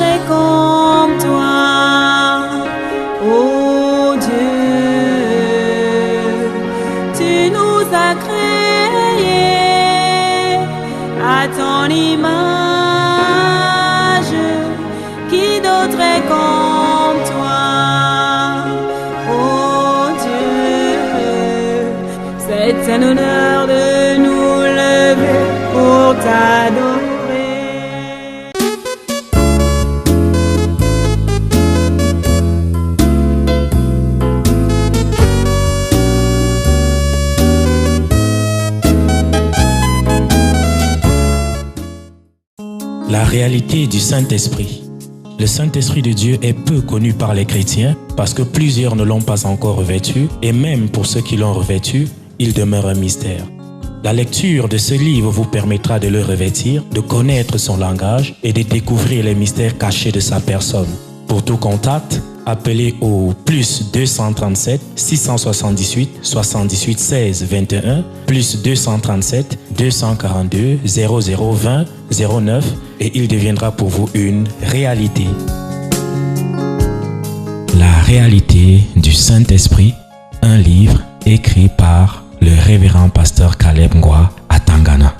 d'autre est comme toi, ô Dieu. Tu nous as créés à ton image. Qui d'autre est comme toi, ô Dieu. C'est un honneur de nous lever pour t'adorer. La réalité du Saint-Esprit. Le Saint-Esprit de Dieu est peu connu par les chrétiens parce que plusieurs ne l'ont pas encore revêtu et même pour ceux qui l'ont revêtu, il demeure un mystère. La lecture de ce livre vous permettra de le revêtir, de connaître son langage et de découvrir les mystères cachés de sa personne. Pour tout contact, appelez au plus 237 678 78 16 21 plus 237 242 0020 09 et il deviendra pour vous une réalité. La réalité du Saint-Esprit, un livre écrit par le révérend pasteur Caleb Ngwa à Tangana.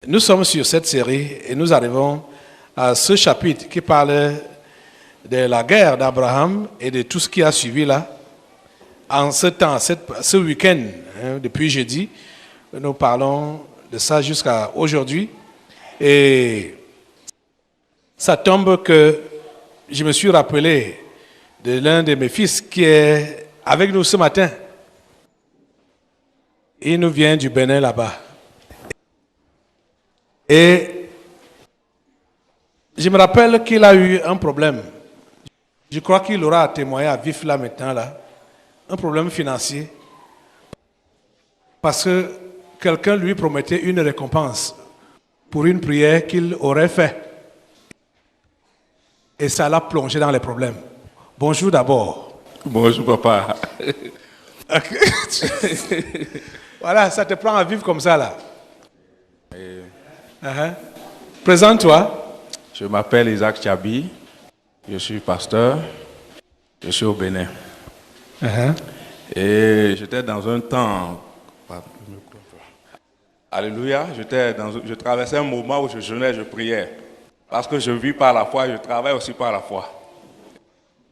Nous sommes sur cette série et nous arrivons à ce chapitre qui parle de la guerre d'Abraham et de tout ce qui a suivi là. En ce temps, ce week-end, depuis jeudi, nous parlons de ça jusqu'à aujourd'hui. Et ça tombe que je me suis rappelé de l'un de mes fils qui est avec nous ce matin. Il nous vient du Bénin là-bas. Et je me rappelle qu'il a eu un problème. Je crois qu'il aura à témoigner à vif là maintenant, là, un problème financier. Parce que quelqu'un lui promettait une récompense pour une prière qu'il aurait faite. Et ça l'a plongé dans les problèmes. Bonjour d'abord. Bonjour papa. Voilà, ça te prend à vivre comme ça là. Présente-toi. Je m'appelle Isaac Tchabi, je suis pasteur, je suis au Bénin. Et j'étais dans un temps, alléluia, je traversais un moment où je jeûnais, je priais. Parce que je vis par la foi, je travaille aussi par la foi.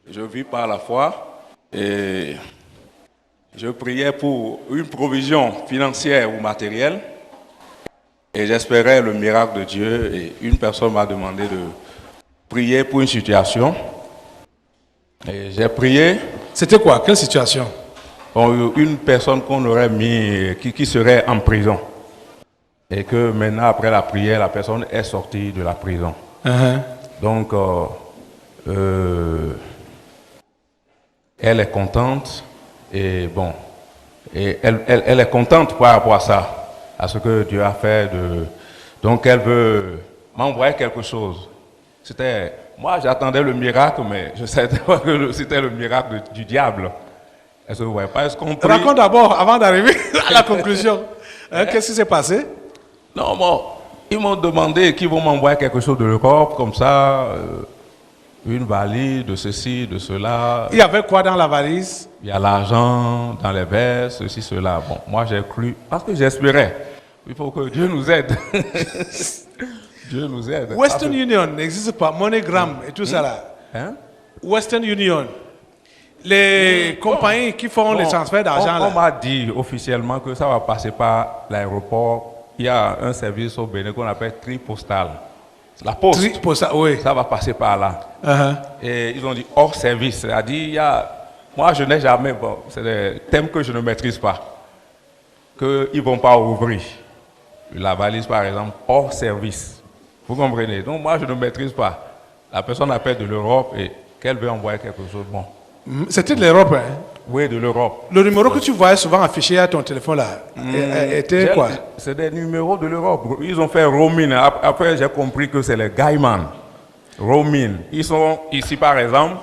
Je vis par la foi et je priais pour une provision financière ou matérielle. Et j'espérais le miracle de Dieu et une personne m'a demandé de prier pour une situation. Et j'ai prié. C'était quoi? Quelle situation? Une personne qu'on aurait mis, qui serait en prison. Et que maintenant, après la prière, la personne est sortie de la prison. Donc, elle est contente et bon, et elle est contente par rapport à ça. À ce que Dieu a fait. Donc elle veut m'envoyer quelque chose. Moi j'attendais le miracle, mais je ne savais pas que c'était le miracle du diable. Est-ce que vous voyez pas? Est-ce qu'on prie? Raconte d'abord, avant d'arriver à la conclusion. Qu'est-ce qui s'est passé? Non, bon, ils m'ont demandé qu'ils vont m'envoyer quelque chose de l'Europe, comme ça, une valise, de ceci, de cela. Il y avait quoi dans la valise? Il y a l'argent dans les verres, ceci, cela. Bon, moi j'ai cru, parce que j'espérais. Il faut que Dieu nous aide. Dieu nous aide. Western Union n'existe pas, MoneyGram et tout ça là. Western Union. Les compagnies qui font les transferts d'argent là. On m'a dit officiellement que ça va passer par l'aéroport. Il y a un service au Bénin qu'on appelle Tri-Postal. La poste. Tri-Postal, oui. Ça va passer par là. Et ils ont dit hors service. C'est-à-dire, moi je n'ai jamais, c'est des thèmes que je ne maîtrise pas. Qu'ils ne vont pas ouvrir. La valise, par exemple, hors service. Vous comprenez? Donc, moi, je ne maîtrise pas. La personne appelle de l'Europe et qu'elle veut envoyer quelque chose. Bon. C'était de l'Europe, hein? Oui, de l'Europe. Le numéro que tu voyais souvent affiché à ton téléphone là, était quoi? C'est des numéros de l'Europe. Ils ont fait roaming. Après, j'ai compris que c'est les Gaiman. Roaming. Ils sont ici, par exemple,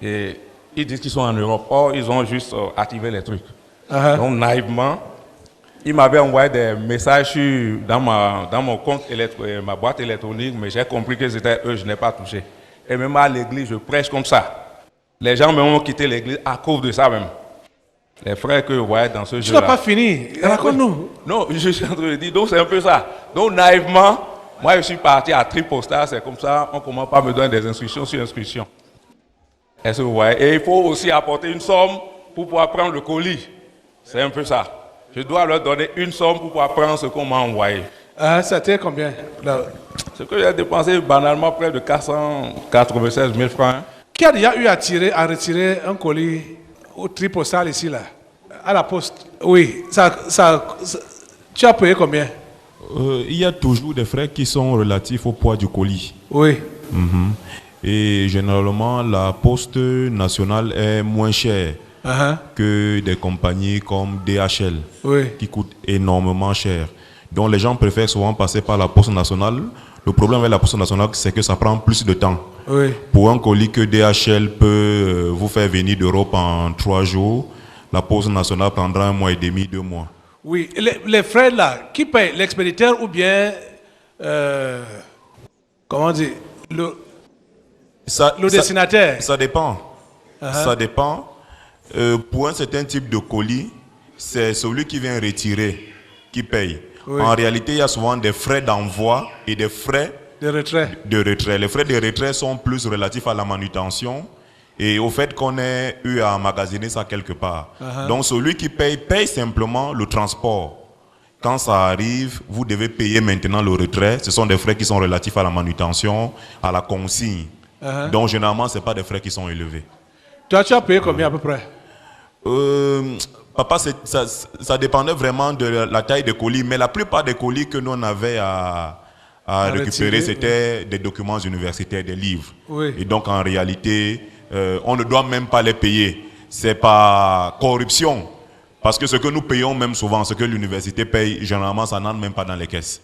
et ils disent qu'ils sont en Europe. Or, ils ont juste activé les trucs. Donc, naïvement, ils m'avaient envoyé des messages dans mon compte ma boîte électronique, mais j'ai compris que c'était eux, je n'ai pas touché. Et même à l'église, je prêche comme ça. Les gens m'ont quitté l'église à cause de ça même. Les frères que vous voyez dans ce jeu-là. Tu n'as pas fini. Raconte-nous. Non, je suis en train de dire, donc c'est un peu ça. Donc naïvement, moi je suis parti à Tripostar, c'est comme ça, on commence par me donner des instructions sur instructions. Est-ce que vous voyez? Et il faut aussi apporter une somme pour pouvoir prendre le colis. C'est un peu ça. Je dois leur donner une somme pour pouvoir prendre ce qu'on m'a envoyé. C'était combien? Ce que j'ai dépensé banalement près de 496 000 francs. Hein. Qui a déjà eu à retirer un colis au tri postal ici, là, à la poste? Oui, tu as payé combien? Il y a toujours des frais qui sont relatifs au poids du colis. Oui. Et généralement, la poste nationale est moins chère que des compagnies comme DHL, qui coûtent énormément cher. Donc les gens préfèrent souvent passer par la poste nationale. Le problème avec la poste nationale, c'est que ça prend plus de temps. Pour un colis que DHL peut vous faire venir d'Europe en 3 jours, la poste nationale prendra 1 mois et demi, 2 mois. Oui, les frais là, qui paye? L'expéditeur ou bien, comment dire, le destinataire? Ça dépend. Ça dépend. Pour un certain type de colis, c'est celui qui vient retirer qui paye. En réalité, il y a souvent des frais d'envoi et des frais de retrait. Les frais de retrait sont plus relatifs à la manutention et au fait qu'on ait eu à emmagasiner ça quelque part. Donc celui qui paye simplement le transport. Quand ça arrive, vous devez payer maintenant le retrait. Ce sont des frais qui sont relatifs à la manutention, à la consigne. Donc généralement, ce n'est pas des frais qui sont élevés. Toi, tu as payé combien à peu près? Papa, ça dépendait vraiment de la taille des colis, mais la plupart des colis que nous on avait à récupérer, c'était des documents universitaires, des livres. Et donc en réalité, on ne doit même pas les payer. C'est pas corruption, parce que ce que nous payons même souvent, ce que l'université paye, généralement ça n'entre même pas dans les caisses.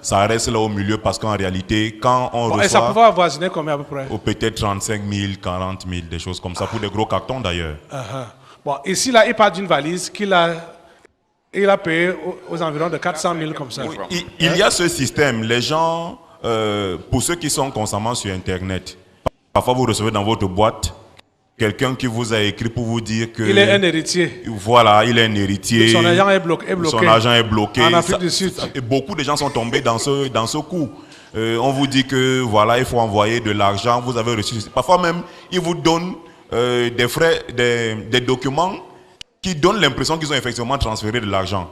Ça reste là au milieu parce qu'en réalité, quand on reçoit... Et ça pouvait avoisiner combien à peu près? Peut-être 35 000, 40 000, des choses comme ça, pour des gros cartons d'ailleurs. Bon, ici, là, il part d'une valise qu'il a payé aux environs de 400 000 comme ça. Il y a ce système. Les gens, pour ceux qui sont constamment sur Internet, parfois vous recevez dans votre boîte quelqu'un qui vous a écrit pour vous dire que... Il est un héritier. Voilà, il est un héritier. Son argent est bloqué. Son argent est bloqué. En Afrique du Sud. Et beaucoup de gens sont tombés dans ce coup. On vous dit que voilà, il faut envoyer de l'argent. Vous avez reçu... Parfois même, ils vous donnent des frais, des documents qui donnent l'impression qu'ils ont effectivement transféré de l'argent.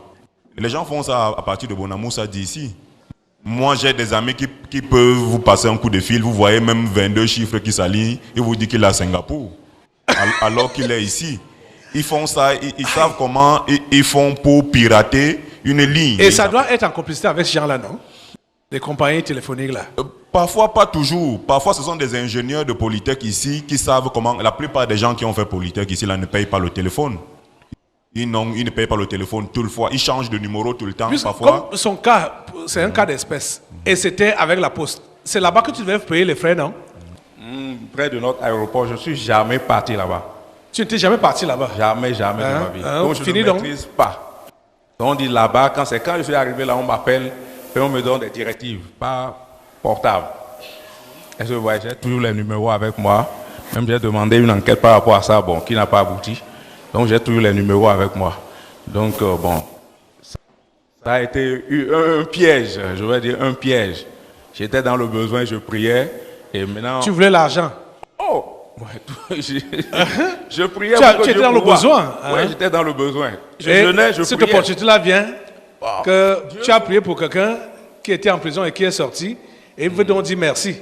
Les gens font ça à partir de Bonamoussa d'ici. Moi, j'ai des amis qui peuvent vous passer un coup de fil. Vous voyez même 22 chiffres qui s'alignent. Ils vous disent qu'il est à Singapour, alors qu'il est ici. Ils font ça, ils savent comment ils font pour pirater une ligne. Et ça doit être en complicité avec ces gens-là, non? Les compagnies téléphoniques là. Parfois, pas toujours. Parfois, ce sont des ingénieurs de Polytech ici qui savent comment... La plupart des gens qui ont fait Polytech ici là, ne payent pas le téléphone. Ils ne payent pas le téléphone tout le fois. Ils changent de numéro tout le temps. Parfois. Comme son cas, c'est un cas d'espèce. Et c'était avec la poste. C'est là-bas que tu devais payer les frais, non? Près de notre aéroport, je ne suis jamais parti là-bas. Tu n'étais jamais parti là-bas? Jamais de ma vie. Donc je ne maîtrise pas. Donc on dit là-bas, quand je suis arrivé là, on m'appelle et on me donne des directives, pas portable. Est-ce que vous voyez, j'ai toujours les numéros avec moi. Même j'ai demandé une enquête par rapport à ça, bon, qui n'a pas abouti. Donc j'ai toujours les numéros avec moi. Donc bon, ça a été un piège, je vais dire un piège. J'étais dans le besoin, je priais et maintenant... Tu voulais l'argent? Oh, je priais. Tu étais dans le besoin? Oui, j'étais dans le besoin. Je jeûnais, je priais. Cette opportunité-là vient que tu as prié pour quelqu'un qui était en prison et qui est sorti et il veut donc dire merci.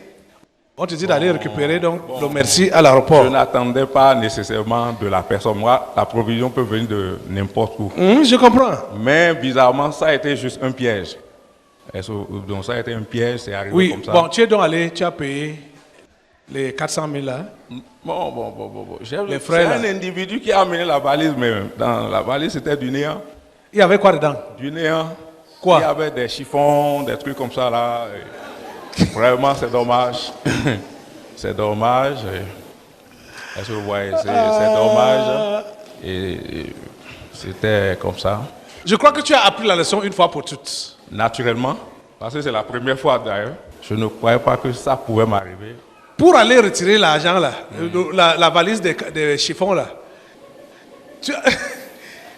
On te dit d'aller récupérer donc le merci à l'aéroport. Je n'attendais pas nécessairement de la personne. Moi, la provision peut venir de n'importe où. Je comprends. Mais bizarrement, ça a été juste un piège. Donc ça a été un piège, c'est arrivé comme ça. Bon, tu es donc allé, tu as payé Les 400 000 là. Bon. Les C'est frères, un là. individu qui a amené la valise, mais dans la valise, c'était du néant. Il y avait quoi dedans? Du néant. Quoi? Il y avait des chiffons, des trucs comme ça là. Et vraiment, c'est dommage. C'est dommage. Est-ce que vous voyez? C'est dommage. Et c'était comme ça. Je crois que tu as appris la leçon une fois pour toutes. Naturellement, parce que c'est la première fois d'ailleurs. Je ne croyais pas que ça pouvait m'arriver. Pour aller retirer l'argent là, la valise des chiffons là,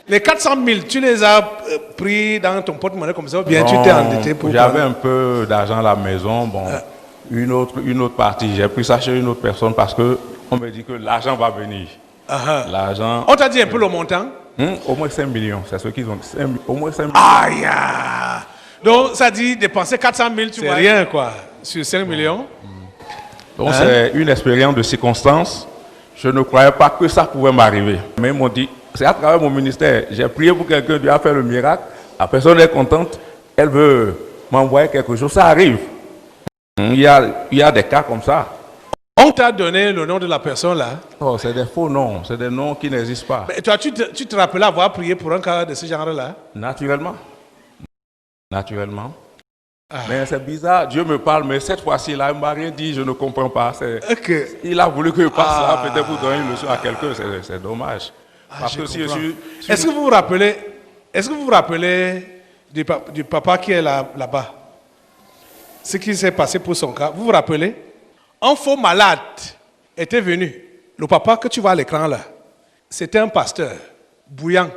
les 400 000, tu les as pris dans ton porte-monnaie comme ça ou bien tu t'es endetté pour... J'avais un peu d'argent à la maison, bon, une autre partie, j'ai pris ça chez une autre personne parce qu'on me dit que l'argent va venir. L'argent... On t'a dit un peu le montant? Au moins 5 millions, c'est ce qu'ils ont dit. Au moins 5 millions. Aïe! Donc ça dit dépenser 400 000, tu vois. C'est rien quoi, sur 5 millions. Donc c'est une expérience de circonstance. Je ne croyais pas que ça pouvait m'arriver. Mais ils m'ont dit, c'est à travers mon ministère, j'ai prié pour quelqu'un, Dieu a fait le miracle, la personne est contente, elle veut m'envoyer quelque chose, ça arrive. Il y a des cas comme ça. On t'a donné le nom de la personne là. Oh, c'est des faux noms, c'est des noms qui n'existent pas. Mais toi, tu te rappelles avoir prié pour un cas de ce genre-là? Naturellement. Mais c'est bizarre, Dieu me parle, mais cette fois-ci, là, il ne m'a rien dit, je ne comprends pas. Il a voulu que je passe là, peut-être pour donner une leçon à quelqu'un, c'est dommage. Parce que si je suis... Est-ce que vous vous rappelez du papa qui est là-bas? Ce qui s'est passé pour son cas, vous vous rappelez? Un faux malade était venu. Le papa que tu vois à l'écran là, c'était un pasteur bouillant.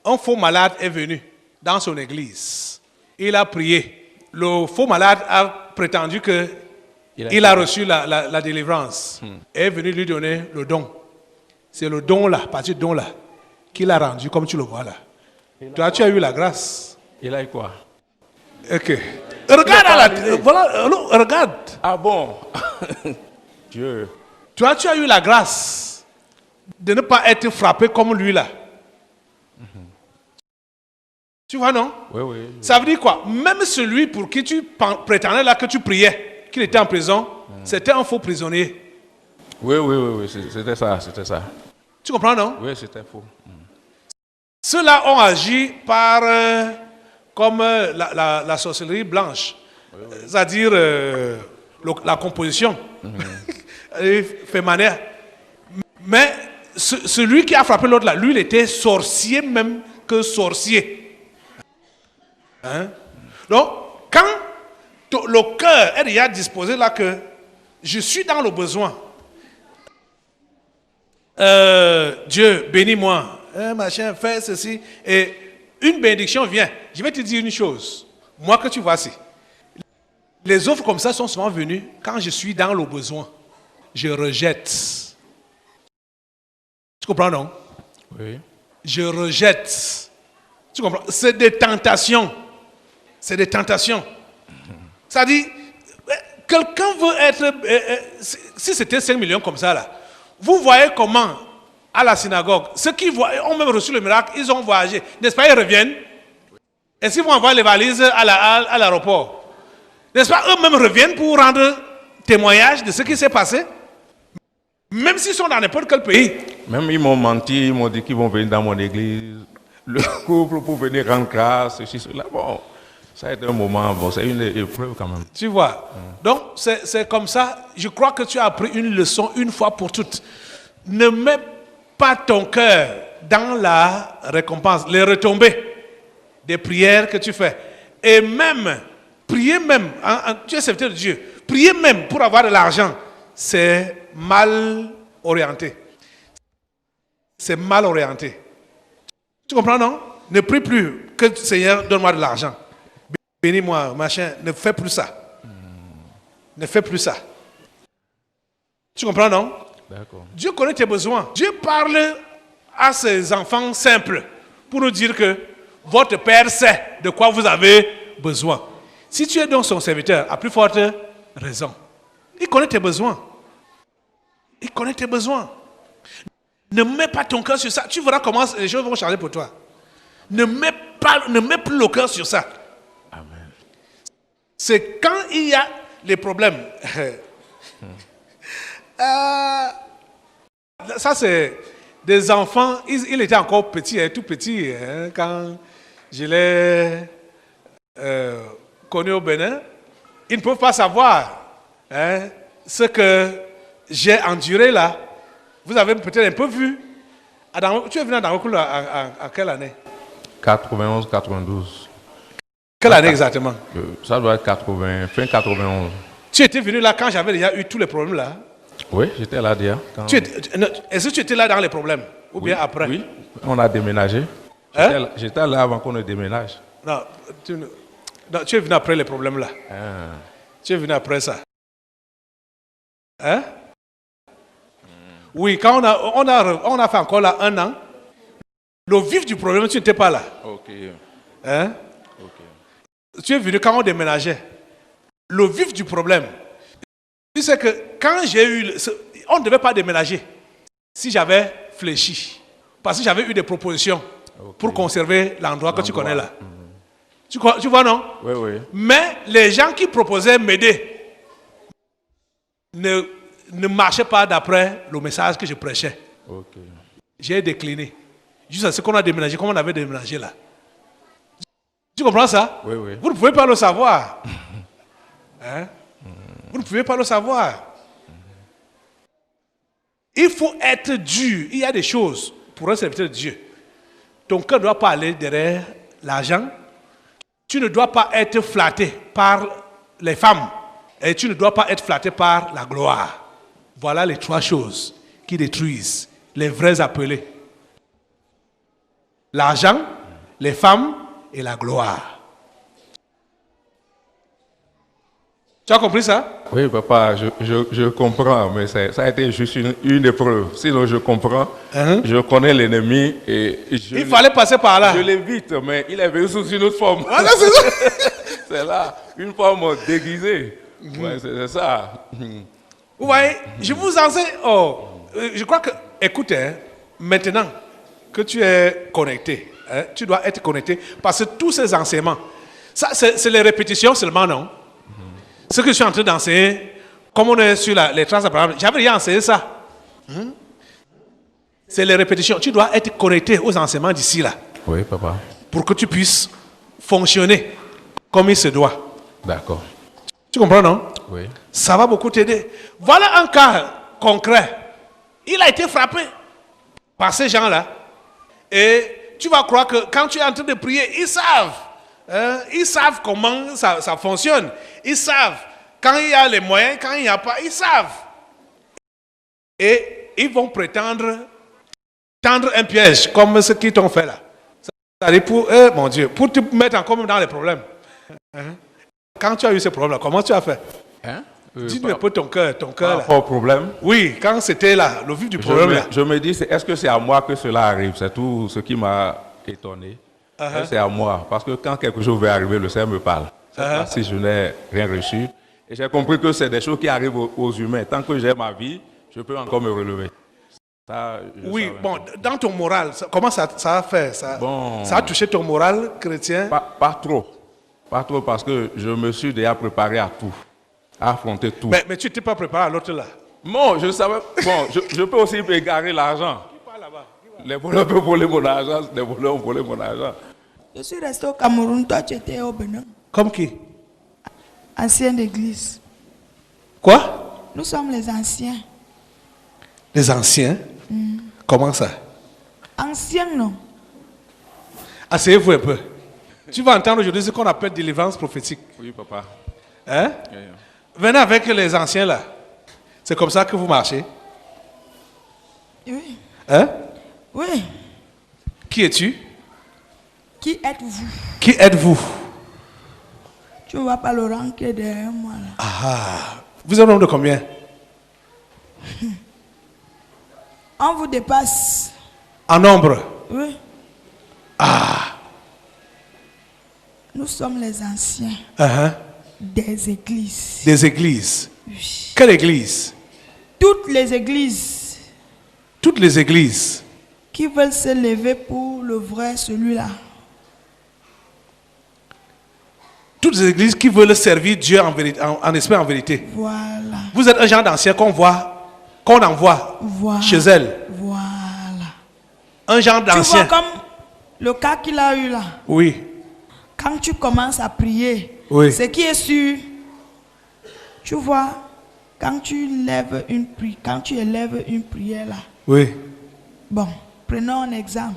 Un faux malade est venu dans son église. Il a prié. Le faux malade a prétendu qu'il a reçu la délivrance. Et est venu lui donner le don. C'est le don là, partie du don là, qu'il a rendu comme tu le vois là. Toi, tu as eu la grâce. Il a eu quoi? Ok. Regarde voilà, regarde. Ah bon? Dieu. Toi, tu as eu la grâce de ne pas être frappé comme lui là. Tu vois, non? Oui. Ça veut dire quoi? Même celui pour qui tu prétendais là que tu priais, qu'il était en prison, c'était un faux prisonnier. Oui, c'était ça. Tu comprends, non? Oui, c'était faux. Ceux-là ont agi par comme la sorcellerie blanche, c'est-à-dire la composition, fait manière. Mais celui qui a frappé l'autre là, lui, il était sorcier même que sorcier. Hein? Donc, quand le cœur est déjà disposé là que je suis dans le besoin, Dieu, bénis-moi, machin, fais ceci, et une bénédiction vient. Je vais te dire une chose, moi que tu vois ici, les offres comme ça sont souvent venues quand je suis dans le besoin. Je rejette. Tu comprends, non? Oui. Je rejette. Tu comprends? C'est des tentations. C'est des tentations. C'est-à-dire, quelqu'un veut être... si c'était 5 millions comme ça, là, vous voyez comment, à la synagogue, ceux qui ont même reçu le miracle, ils ont voyagé. N'est-ce pas, ils reviennent? Est-ce qu'ils vont envoyer les valises à l'aéroport? N'est-ce pas, eux-mêmes reviennent pour rendre témoignage de ce qui s'est passé? Même s'ils sont dans n'importe quel pays. Même ils m'ont menti, ils m'ont dit qu'ils vont venir dans mon église. Le couple pour venir rendre grâce, ceci, cela. Bon, ça a été un moment, bon, c'est une épreuve quand même. Tu vois. Donc, c'est comme ça. Je crois que tu as appris une leçon une fois pour toutes. Ne mets pas ton cœur dans la récompense, les retombées des prières que tu fais. Et même, prier même, tu es serviteur de Dieu, prier même pour avoir de l'argent, c'est mal orienté. C'est mal orienté. Tu comprends, non? Ne prie plus que Seigneur, donne-moi de l'argent. Bénis-moi, machin. Ne fais plus ça. Ne fais plus ça. Tu comprends, non? D'accord. Dieu connaît tes besoins. Dieu parle à ses enfants simples pour nous dire que votre Père sait de quoi vous avez besoin. Si tu es donc son serviteur, à plus forte raison. Il connaît tes besoins. Il connaît tes besoins. Ne mets pas ton cœur sur ça. Tu verras comment les choses vont changer pour toi. Ne mets plus le cœur sur ça. Amen. C'est quand il y a les problèmes. Ça, c'est des enfants. Il était encore petit, tout petit, quand je l'ai connu au Bénin. Ils ne peuvent pas savoir ce que j'ai enduré là. Vous avez peut-être un peu vu. Tu es venu à Dangokoulou à quelle année? 91, 92. Quelle année exactement? Ça doit être fin 91. Tu étais venu là quand j'avais déjà eu tous les problèmes là? Oui, j'étais là déjà. Est-ce que tu étais là dans les problèmes? Ou bien après? Oui, on a déménagé. J'étais là avant qu'on ne déménage. Non, tu es venu après les problèmes là. Tu es venu après ça. Hein? Oui, quand on a fait encore là 1 an, le vif du problème, tu n'étais pas là. Ok. Hein? Tu es venu quand on déménageait. Le vif du problème, tu sais que quand j'ai eu... On ne devait pas déménager si j'avais fléchi. Parce que j'avais eu des propositions pour conserver l'endroit que tu connais là. Tu vois, non? Oui, oui. Mais les gens qui proposaient m'aider ne marchaient pas d'après le message que je prêchais. Ok. J'ai décliné. Juste à ce qu'on a déménagé, comme on avait déménagé là. Tu comprends ça? Oui, oui. Vous ne pouvez pas le savoir. Hein? Vous ne pouvez pas le savoir. Il faut être dur. Il y a des choses pour un serviteur de Dieu. Ton cœur ne doit pas aller derrière l'argent. Tu ne dois pas être flatté par les femmes. Et tu ne dois pas être flatté par la gloire. Voilà les 3 choses qui détruisent les vrais appelés. L'argent, les femmes et la gloire. Tu as compris ça? Oui, papa, je comprends, mais ça a été juste une épreuve. Sinon, je comprends. Je connais l'ennemi et il fallait passer par là. Je l'évite, mais il est venu sous une autre forme. Ah, c'est ça. C'est là, une forme déguisée. Ouais, c'est ça. Vous voyez, je vous enseigne. Je crois que, écoutez, maintenant que tu es connecté, tu dois être connecté parce que tous ces enseignements, ça, c'est les répétitions seulement, non? Ce que je suis en train d'enseigner, comme on est sur les traces d'Abraham, j'avais déjà enseigné ça. C'est les répétitions. Tu dois être connecté aux enseignements d'ici là. Oui, papa. Pour que tu puisses fonctionner comme il se doit. D'accord. Tu comprends, non? Oui. Ça va beaucoup t'aider. Voilà un cas concret. Il a été frappé par ces gens-là. Et tu vas croire que quand tu es en train de prier, ils savent. Ils savent comment ça fonctionne. Ils savent quand il y a les moyens, quand il n'y a pas, ils savent. Et ils vont prétendre tendre un piège comme ce qu'ils t'ont fait là. C'est-à-dire pour eux, mon Dieu, pour te mettre encore dans les problèmes. Quand tu as eu ces problèmes-là, comment tu as fait? Dis-nous un peu ton cœur là. Pas de problème. Oui, quand c'était là, le vif du problème là. Je me dis, est-ce que c'est à moi que cela arrive? C'est tout ce qui m'a étonné. C'est à moi. Parce que quand quelque chose va arriver, le Seigneur me parle. Pas si je n'ai rien reçu. Et j'ai compris que c'est des choses qui arrivent aux humains. Tant que j'ai ma vie, je peux encore me relever. Ça, oui, bon, dans ton moral, comment ça a fait ça a touché ton moral chrétien? Pas trop. Pas trop parce que je me suis déjà préparé à tout. À affronter tout. Mais tu n'étais pas préparé à l'autre là? Non, je savais. Bon, je peux aussi égarer l'argent. Les voleurs peuvent voler mon argent, les voleurs ont volé mon argent. Je suis resté au Cameroun, toi tu étais au Bénin. Comme qui? Ancien d'église. Quoi? Nous sommes les anciens. Les anciens? Comment ça? Anciens, non? Asseyez-vous un peu. Tu vas entendre aujourd'hui ce qu'on appelle délivrance prophétique. Oui, papa. Hein? Venez avec les anciens là. C'est comme ça que vous marchez? Oui. Hein? Oui. Qui es-tu? Qui êtes-vous? Qui êtes-vous? Tu ne vois pas le rang qui est derrière moi là. Ah, vous êtes un nombre de combien? On vous dépasse. En nombre? Oui. Ah. Nous sommes les anciens des églises. Des églises? Oui. Quelle église? Toutes les églises. Toutes les églises. Qui veulent se lever pour le vrai, celui-là. Toutes les églises qui veulent servir Dieu en vérité, en esprit, en vérité. Voilà. Vous êtes un genre d'ancien qu'on voit qu'on envoie Voilà. chez elle. Voilà. Un genre Tu vois d'ancien. comme le cas qu'il a eu là. Oui. Quand tu commences à prier, Oui. ce qui est sûr, tu vois, quand tu élèves une prière là, Oui. bon, prenons un exemple.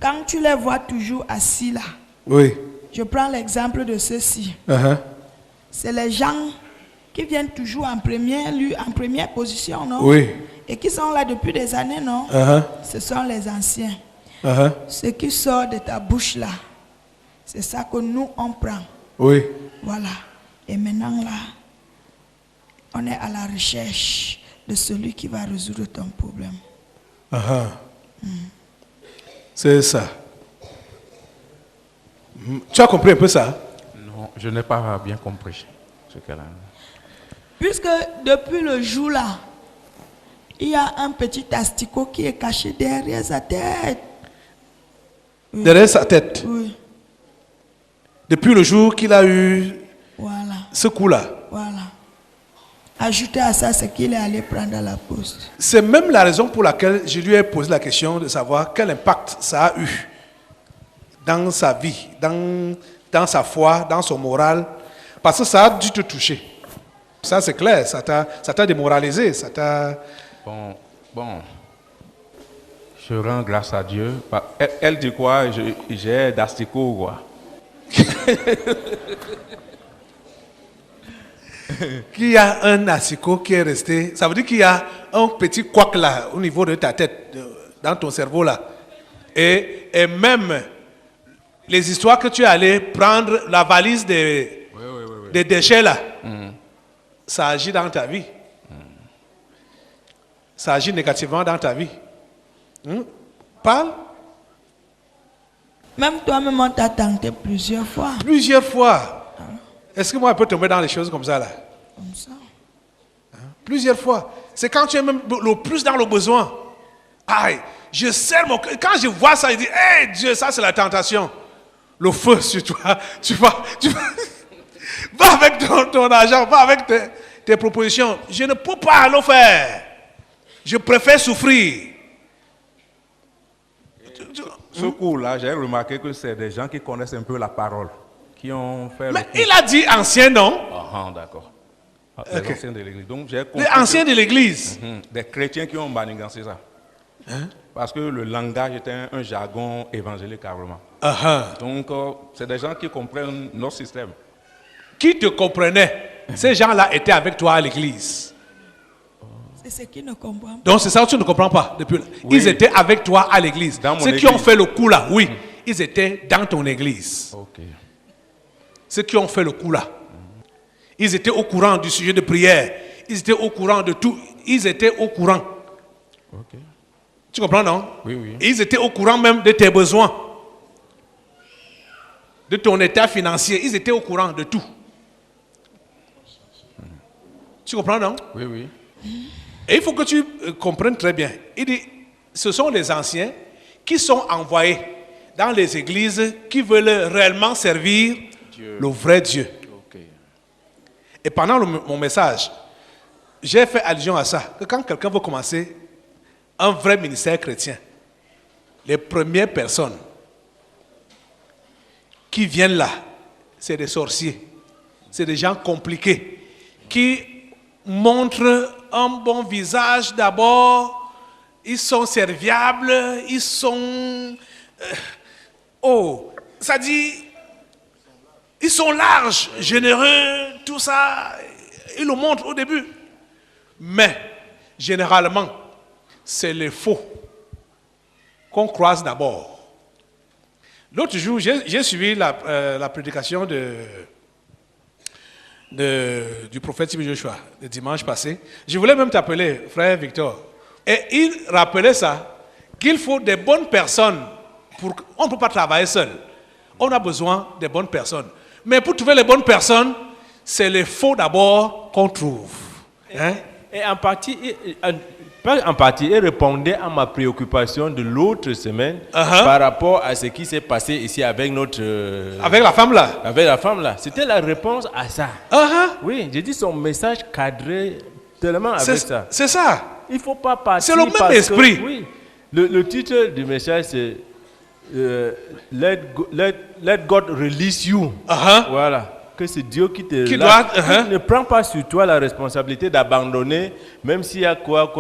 Quand tu les vois toujours assis là, Oui. je prends l'exemple de ceux-ci. Uh-huh. C'est les gens qui viennent toujours en première position, non? Oui. Et qui sont là depuis des années, non? Uh-huh. Ce sont les anciens. Uh-huh. Ce qui sort de ta bouche là, c'est ça que nous on prend. Oui. Voilà. Et maintenant là, on est à la recherche de celui qui va résoudre ton problème. Uh-huh. C'est ça. Tu as compris un peu ça? Non, je n'ai pas bien compris ce qu'elle a. Puisque depuis le jour là, il y a un petit asticot qui est caché derrière sa tête. Derrière sa tête. Oui, Depuis le jour qu'il a eu voilà, ce coup-là. voilà. Ajouter à ça, c'est qu'il est allé prendre à la poste. C'est même la raison pour laquelle je lui ai posé la question de savoir quel impact ça a eu dans sa vie, dans sa foi, dans son moral. Parce que ça a dû te toucher. Ça, c'est clair. Ça t'a démoralisé. Ça t'a... Bon. Je rends grâce à Dieu. Elle dit quoi? J'ai d'asticot, quoi. Qu'il y a un asticot qui est resté. Ça veut dire qu'il y a un petit couac là, au niveau de ta tête, dans ton cerveau là. Et même les histoires que tu es allé prendre, la valise des déchets là, ça agit dans ta vie. Ça agit négativement dans ta vie. Parle. Même toi-même, on t'a tenté plusieurs fois. Plusieurs fois. Est-ce que moi, je peux tomber dans les choses comme ça là? Comme ça. Plusieurs fois. C'est quand tu es même le plus dans le besoin. Aïe, je serre mon cœur. Quand je vois ça, je dis, hé Dieu, ça c'est la tentation. Le feu sur toi. Tu vas va avec ton argent, va avec tes propositions. Je ne peux pas le faire. Je préfère souffrir. Ce coup-là, j'ai remarqué que c'est des gens qui connaissent un peu la parole, qui ont fait Mais le coup. il a dit ancien, non? Ah, d'accord. Les Ok. anciens de l'église. Donc, j'ai compris Les anciens de l'église. des chrétiens qui ont manigancé ça. Parce que le langage était un jargon évangélique carrément. Donc, c'est des gens qui comprennent notre système. Qui te comprenait? Ces gens-là étaient avec toi à l'église. C'est ce qui ne comprend pas. Donc c'est ça que tu ne comprends pas. Depuis... Oui. Ils étaient avec toi à l'église. Dans mon Ceux qui église. ont fait le coup là, oui. Ils étaient dans ton église. Ok. Ceux qui ont fait le coup là. Ils étaient au courant du sujet de prière. Ils étaient au courant de tout. Ils étaient au courant. Ok. Tu comprends, non? Oui, oui. Et ils étaient au courant même de tes besoins. De ton état financier. Ils étaient au courant de tout. Tu comprends, non? Oui, oui. Et il faut que tu comprennes très bien. Il dit, ce sont les anciens qui sont envoyés dans les églises qui veulent réellement servir le vrai Dieu. Ok. Et pendant mon message, j'ai fait allusion à ça, que quand quelqu'un veut commencer un vrai ministère chrétien, les premières personnes qui viennent là, c'est des sorciers, c'est des gens compliqués, qui montrent un bon visage d'abord, ils sont serviables, ils sont... ça dit... Ils sont larges, généreux, tout ça. Ils le montrent au début. Mais, généralement, c'est les faux qu'on croise d'abord. L'autre jour, j'ai suivi la prédication du prophète Tibi Joshua, le dimanche passé. Je voulais même t'appeler, frère Victor. Et il rappelait ça, qu'il faut des bonnes personnes. On ne peut pas travailler seul. On a besoin des bonnes personnes. Mais pour trouver les bonnes personnes, c'est les faux d'abord qu'on trouve. Hein? Et en partie, pas en partie, il répondait à ma préoccupation de l'autre semaine par rapport à ce qui s'est passé ici avec notre... avec la femme là. Avec la femme là. C'était la réponse à ça. Oui, j'ai dit son message cadré tellement avec ça. C'est ça. Il ne faut pas partir. C'est le même parce esprit. Que, oui, le titre du message, c'est let God release you. Voilà. Que c'est Dieu qui te ne prend pas sur toi la responsabilité d'abandonner, même s'il y a quoi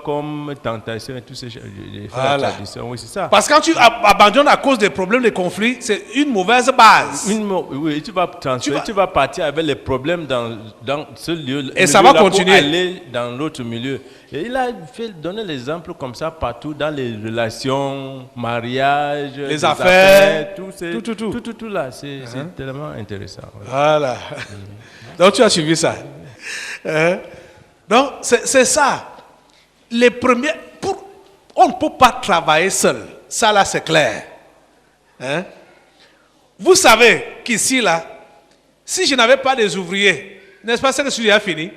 comme tentation et tout ces choses. Voilà. Oui, c'est ça. Parce que quand tu abandonnes à cause des problèmes, des conflits, c'est une mauvaise base. Oui, tu vas transférer, tu vas partir avec les problèmes dans ce lieu. Et ça va continuer. Pour aller dans l'autre milieu. Et il a donné l'exemple comme ça partout dans les relations, mariage, les affaires, tout là. C'est tellement intéressant. Voilà. Donc tu as suivi ça. Donc c'est ça. Les premiers, on ne peut pas travailler seul. Ça là c'est clair. Vous savez qu'ici là, si je n'avais pas des ouvriers, n'est-ce pas, c'est que celui a fini?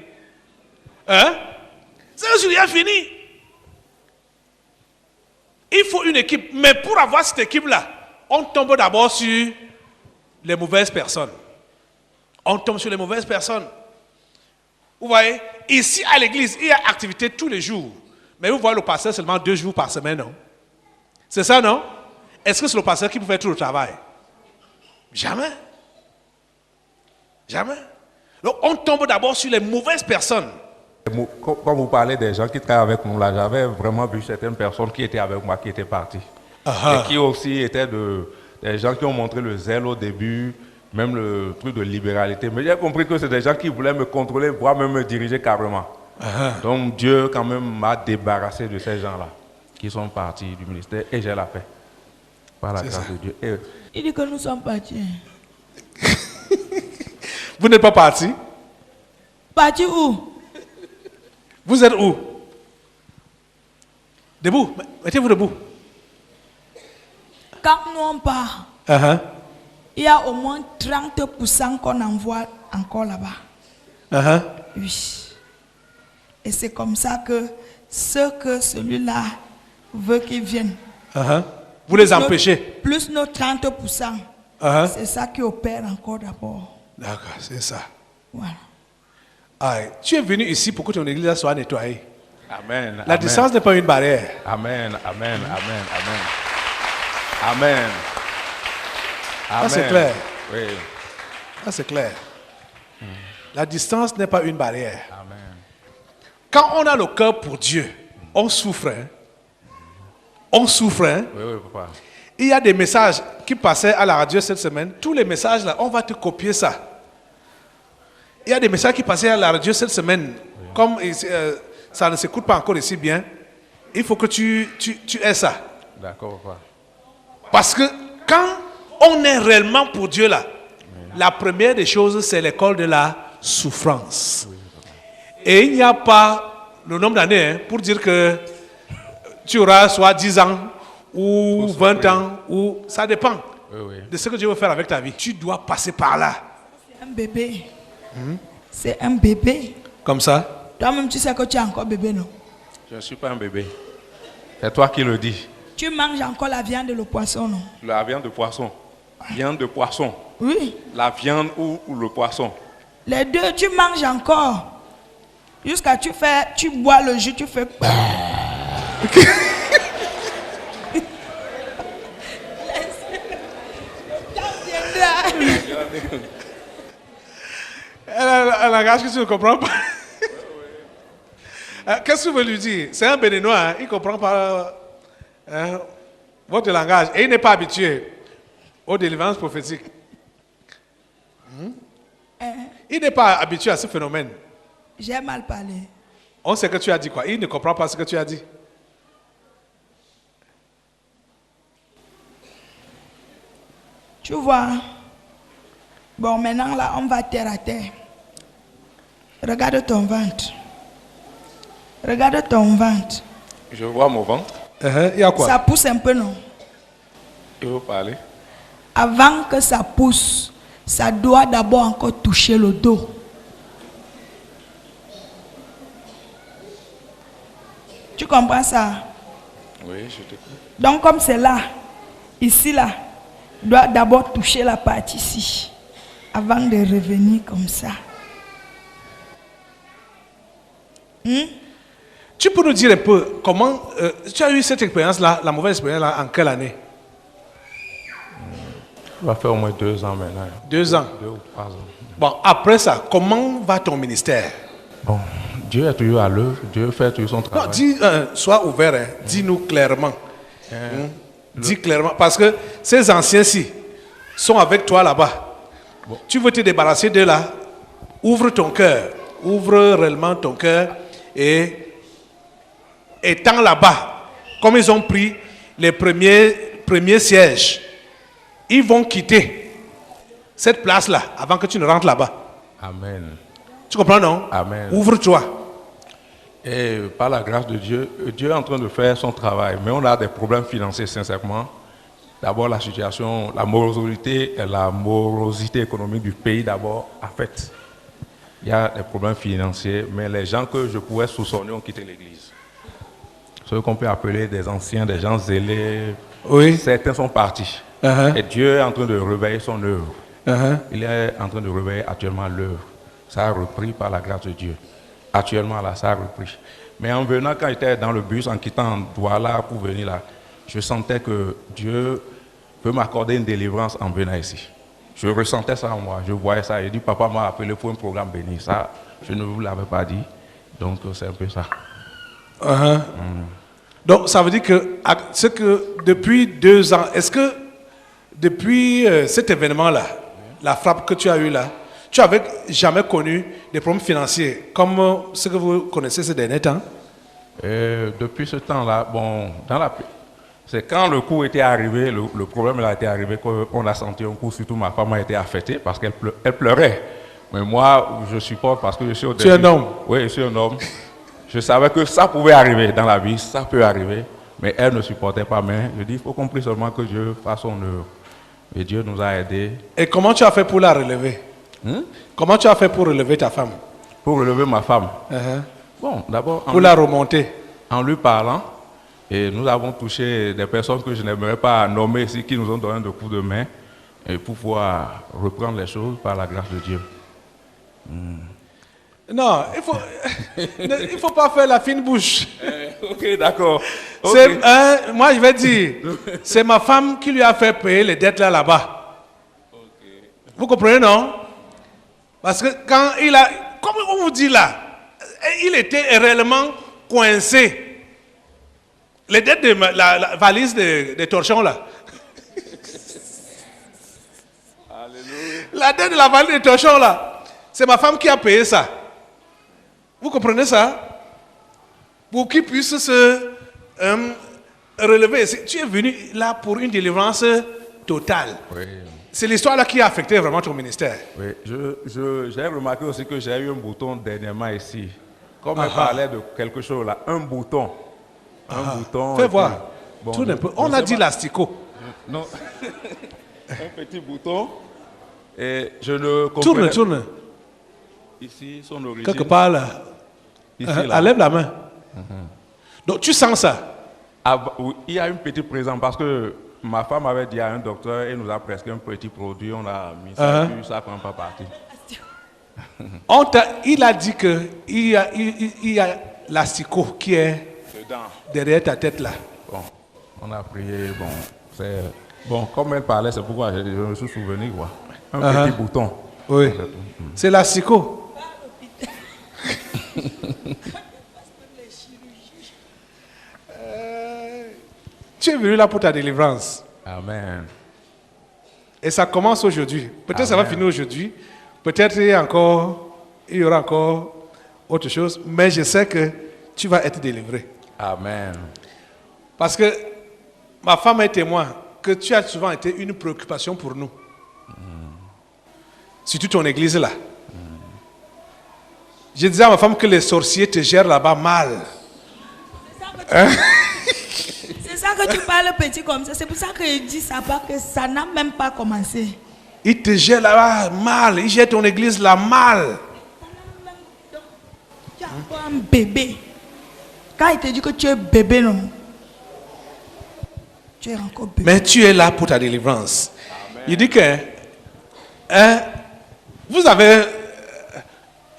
C'est que celui a fini. Il faut une équipe. Mais pour avoir cette équipe-là, on tombe d'abord sur les mauvaises personnes. On tombe sur les mauvaises personnes. Vous voyez, ici à l'église, il y a activité tous les jours. Mais vous voyez le pasteur seulement 2 jours par semaine, non? C'est ça, non? Est-ce que c'est le pasteur qui peut faire tout le travail? Jamais. Jamais. Donc on tombe d'abord sur les mauvaises personnes. Quand vous parlez des gens qui travaillent avec nous, là, j'avais vraiment vu certaines personnes qui étaient avec moi, qui étaient parties. Et qui aussi étaient des gens qui ont montré le zèle au début, même le truc de libéralité. Mais j'ai compris que c'est des gens qui voulaient me contrôler, voire même me diriger carrément. Donc Dieu quand même m'a débarrassé de ces gens-là qui sont partis du ministère et j'ai la paix. Par la grâce de Dieu. Il dit que nous sommes partis. Vous n'êtes pas partis? Partis où? Vous êtes où? Debout. Mettez-vous debout. Quand nous on part, il y a au moins 30% qu'on envoie encore là-bas. Oui. Et c'est comme ça que ceux que celui-là veut qu'ils viennent. Vous les empêchez? Plus nos 30%. C'est ça qui opère encore d'abord. D'accord, c'est ça. Voilà. Tu es venu ici pour que ton église soit nettoyée. Amen. La distance n'est pas une barrière. Amen. Amen. Amen. Amen. Amen. Ça c'est clair. Oui. Ça c'est clair. La distance n'est pas une barrière. Amen. Quand on a le cœur pour Dieu, on souffre. On souffre. Oui, papa. Il y a des messages qui passaient à la radio cette semaine. Tous les messages là, on va te copier ça. Il y a des messages qui passaient à la radio cette semaine. Comme ça ne s'écoute pas encore ici bien, il faut que tu aies ça. D'accord, papa. Parce que quand on est réellement pour Dieu là, la première des choses, c'est l'école de la souffrance. Et il n'y a pas le nombre d'années pour dire que tu auras soit 10 ans ou 20 ans, ou ça dépend de ce que Dieu veut faire avec ta vie. Tu dois passer par là. C'est un bébé. C'est un bébé. Comme ça? Toi-même, tu sais que tu es encore bébé, non? Je ne suis pas un bébé. C'est toi qui le dis. Tu manges encore la viande et le poisson, non? La viande de poisson. Viande de poisson. Oui. La viande ou le poisson. Les deux, tu manges encore. Jusqu'à tu bois le jus, tu fais... Elle engage que tu ne comprends pas. Qu'est-ce que tu veux lui dire? C'est un béninois, hein? Il ne comprend pas votre langage. Et il n'est pas habitué aux délivrances prophétiques. Il n'est pas habitué à ce phénomène. J'ai mal parlé. On sait que tu as dit quoi? Il ne comprend pas ce que tu as dit. Tu vois, bon maintenant là on va terre à terre. Regarde ton ventre. Regarde ton ventre. Je vois mon ventre. Il y a quoi? Ça pousse un peu, non? Il faut parler. Avant que ça pousse, ça doit d'abord encore toucher le dos. Tu comprends ça? Oui, je t'écoute. Donc comme c'est là, ici là, doit d'abord toucher la partie ici, avant de revenir comme ça. Tu peux nous dire un peu comment tu as eu cette expérience-là, la mauvaise expérience-là, en quelle année? Ça va faire au moins 2 ans maintenant. 2 ans? 2 ou 3 ans. Bon, après ça, comment va ton ministère? Bon, Dieu est toujours à l'œuvre, Dieu fait toujours son travail. Non, dis, sois ouvert, hein. Dis-nous clairement. Dis clairement, parce que ces anciens-ci sont avec toi là-bas. Bon. Tu veux te débarrasser d'eux là, ouvre ton cœur, ouvre réellement ton cœur et étant là-bas, comme ils ont pris les premiers sièges, ils vont quitter cette place-là avant que tu ne rentres là-bas. Amen. Tu comprends, non? Amen. Ouvre-toi. Et par la grâce de Dieu, Dieu est en train de faire son travail, mais on a des problèmes financiers, sincèrement. D'abord, la situation, la morosité économique du pays, d'abord, en fait. Il y a des problèmes financiers, mais les gens que je pouvais soupçonner ont quitté l'église. Ceux qu'on peut appeler des anciens, des gens zélés, oui. Certains sont partis. Et Dieu est en train de réveiller son œuvre. Il est en train de réveiller actuellement l'œuvre. Ça a repris par la grâce de Dieu. Actuellement, là, ça a repris. Mais en venant, quand j'étais dans le bus, en quittant Douala pour venir là, je sentais que Dieu peut m'accorder une délivrance en venant ici. Je ressentais ça en moi, je voyais ça. J'ai dit, papa m'a appelé pour un programme béni. Ça, je ne vous l'avais pas dit. Donc, c'est un peu ça. Donc, ça veut dire que depuis 2 ans, est-ce que depuis cet événement-là, la frappe que tu as eue là, tu n'avais jamais connu des problèmes financiers comme ce que vous connaissez ces derniers temps? Depuis ce temps-là, bon, c'est quand le coup était arrivé, le problème a été arrivé, qu'on a senti un coup, surtout ma femme a été affectée parce qu'elle pleurait. Mais moi, je supporte parce que je suis au début. Tu es un homme? Oui, je suis un homme. Je savais que ça pouvait arriver dans la vie, ça peut arriver, mais elle ne supportait pas. Mais je dis, il faut qu'on prie seulement que Dieu fasse son œuvre. Et Dieu nous a aidés. Et comment tu as fait pour la relever? Comment tu as fait pour relever ta femme? Pour relever ma femme? Bon, d'abord... Pour la remonter? En lui parlant, et nous avons touché des personnes que je n'aimerais pas nommer ici, qui nous ont donné des coups de main, et pour pouvoir reprendre les choses par la grâce de Dieu. Non, il faut pas faire la fine bouche. Ok, d'accord. Okay. Moi, je vais dire, c'est ma femme qui lui a fait payer les dettes là-bas. Okay. Vous comprenez, non? Parce que quand comme on vous dit là, il était réellement coincé. Les dettes de la valise des torchons là. Alléluia. La dette de la valise des torchons là, c'est ma femme qui a payé ça. Vous comprenez ça? Pour qu'il puisse se relever. Tu es venu là pour une délivrance totale. Oui. C'est l'histoire là qui a affecté vraiment ton ministère. Oui, j'ai remarqué aussi que j'ai eu un bouton dernièrement ici. Comme elle parlait de quelque chose là, un bouton. Un bouton. Fais voir. Bon, tout un peu. On a dit l'asticot. Non. Un petit bouton. Et je ne comprends pas. Tourne. Ici, son origine. Quelque part là. Ici, là. Lève la main. Donc tu sens ça? Oui, il y a une petite présence parce que ma femme avait dit à un docteur, il nous a prescrit un petit produit, on a mis ça dessus, ça ne prend pas partie. Il a dit qu'il y a l'asticot qui est derrière ta tête là. Bon, on a prié, bon, comme elle parlait, c'est pourquoi je me suis souvenu, quoi. Un petit bouton. Oui, c'est l'asticot. Tu es venu là pour ta délivrance. Amen. Et ça commence aujourd'hui. Peut-être ça va finir aujourd'hui. Peut-être il y aura encore autre chose. Mais je sais que tu vas être délivré. Amen. Parce que ma femme est témoin que tu as souvent été une préoccupation pour nous. Surtout ton église là. Je disais à ma femme que les sorciers te gèrent là-bas mal. C'est ça que tu parles petit comme ça. C'est pour ça que je dis ça, parce que ça n'a même pas commencé. Ils te gèrent là-bas mal. Ils gèrent ton église là mal. Tu es encore un bébé. Quand il te dit que tu es bébé, non. Tu es encore bébé. Mais tu es là pour ta délivrance. Amen. Il dit que vous avez...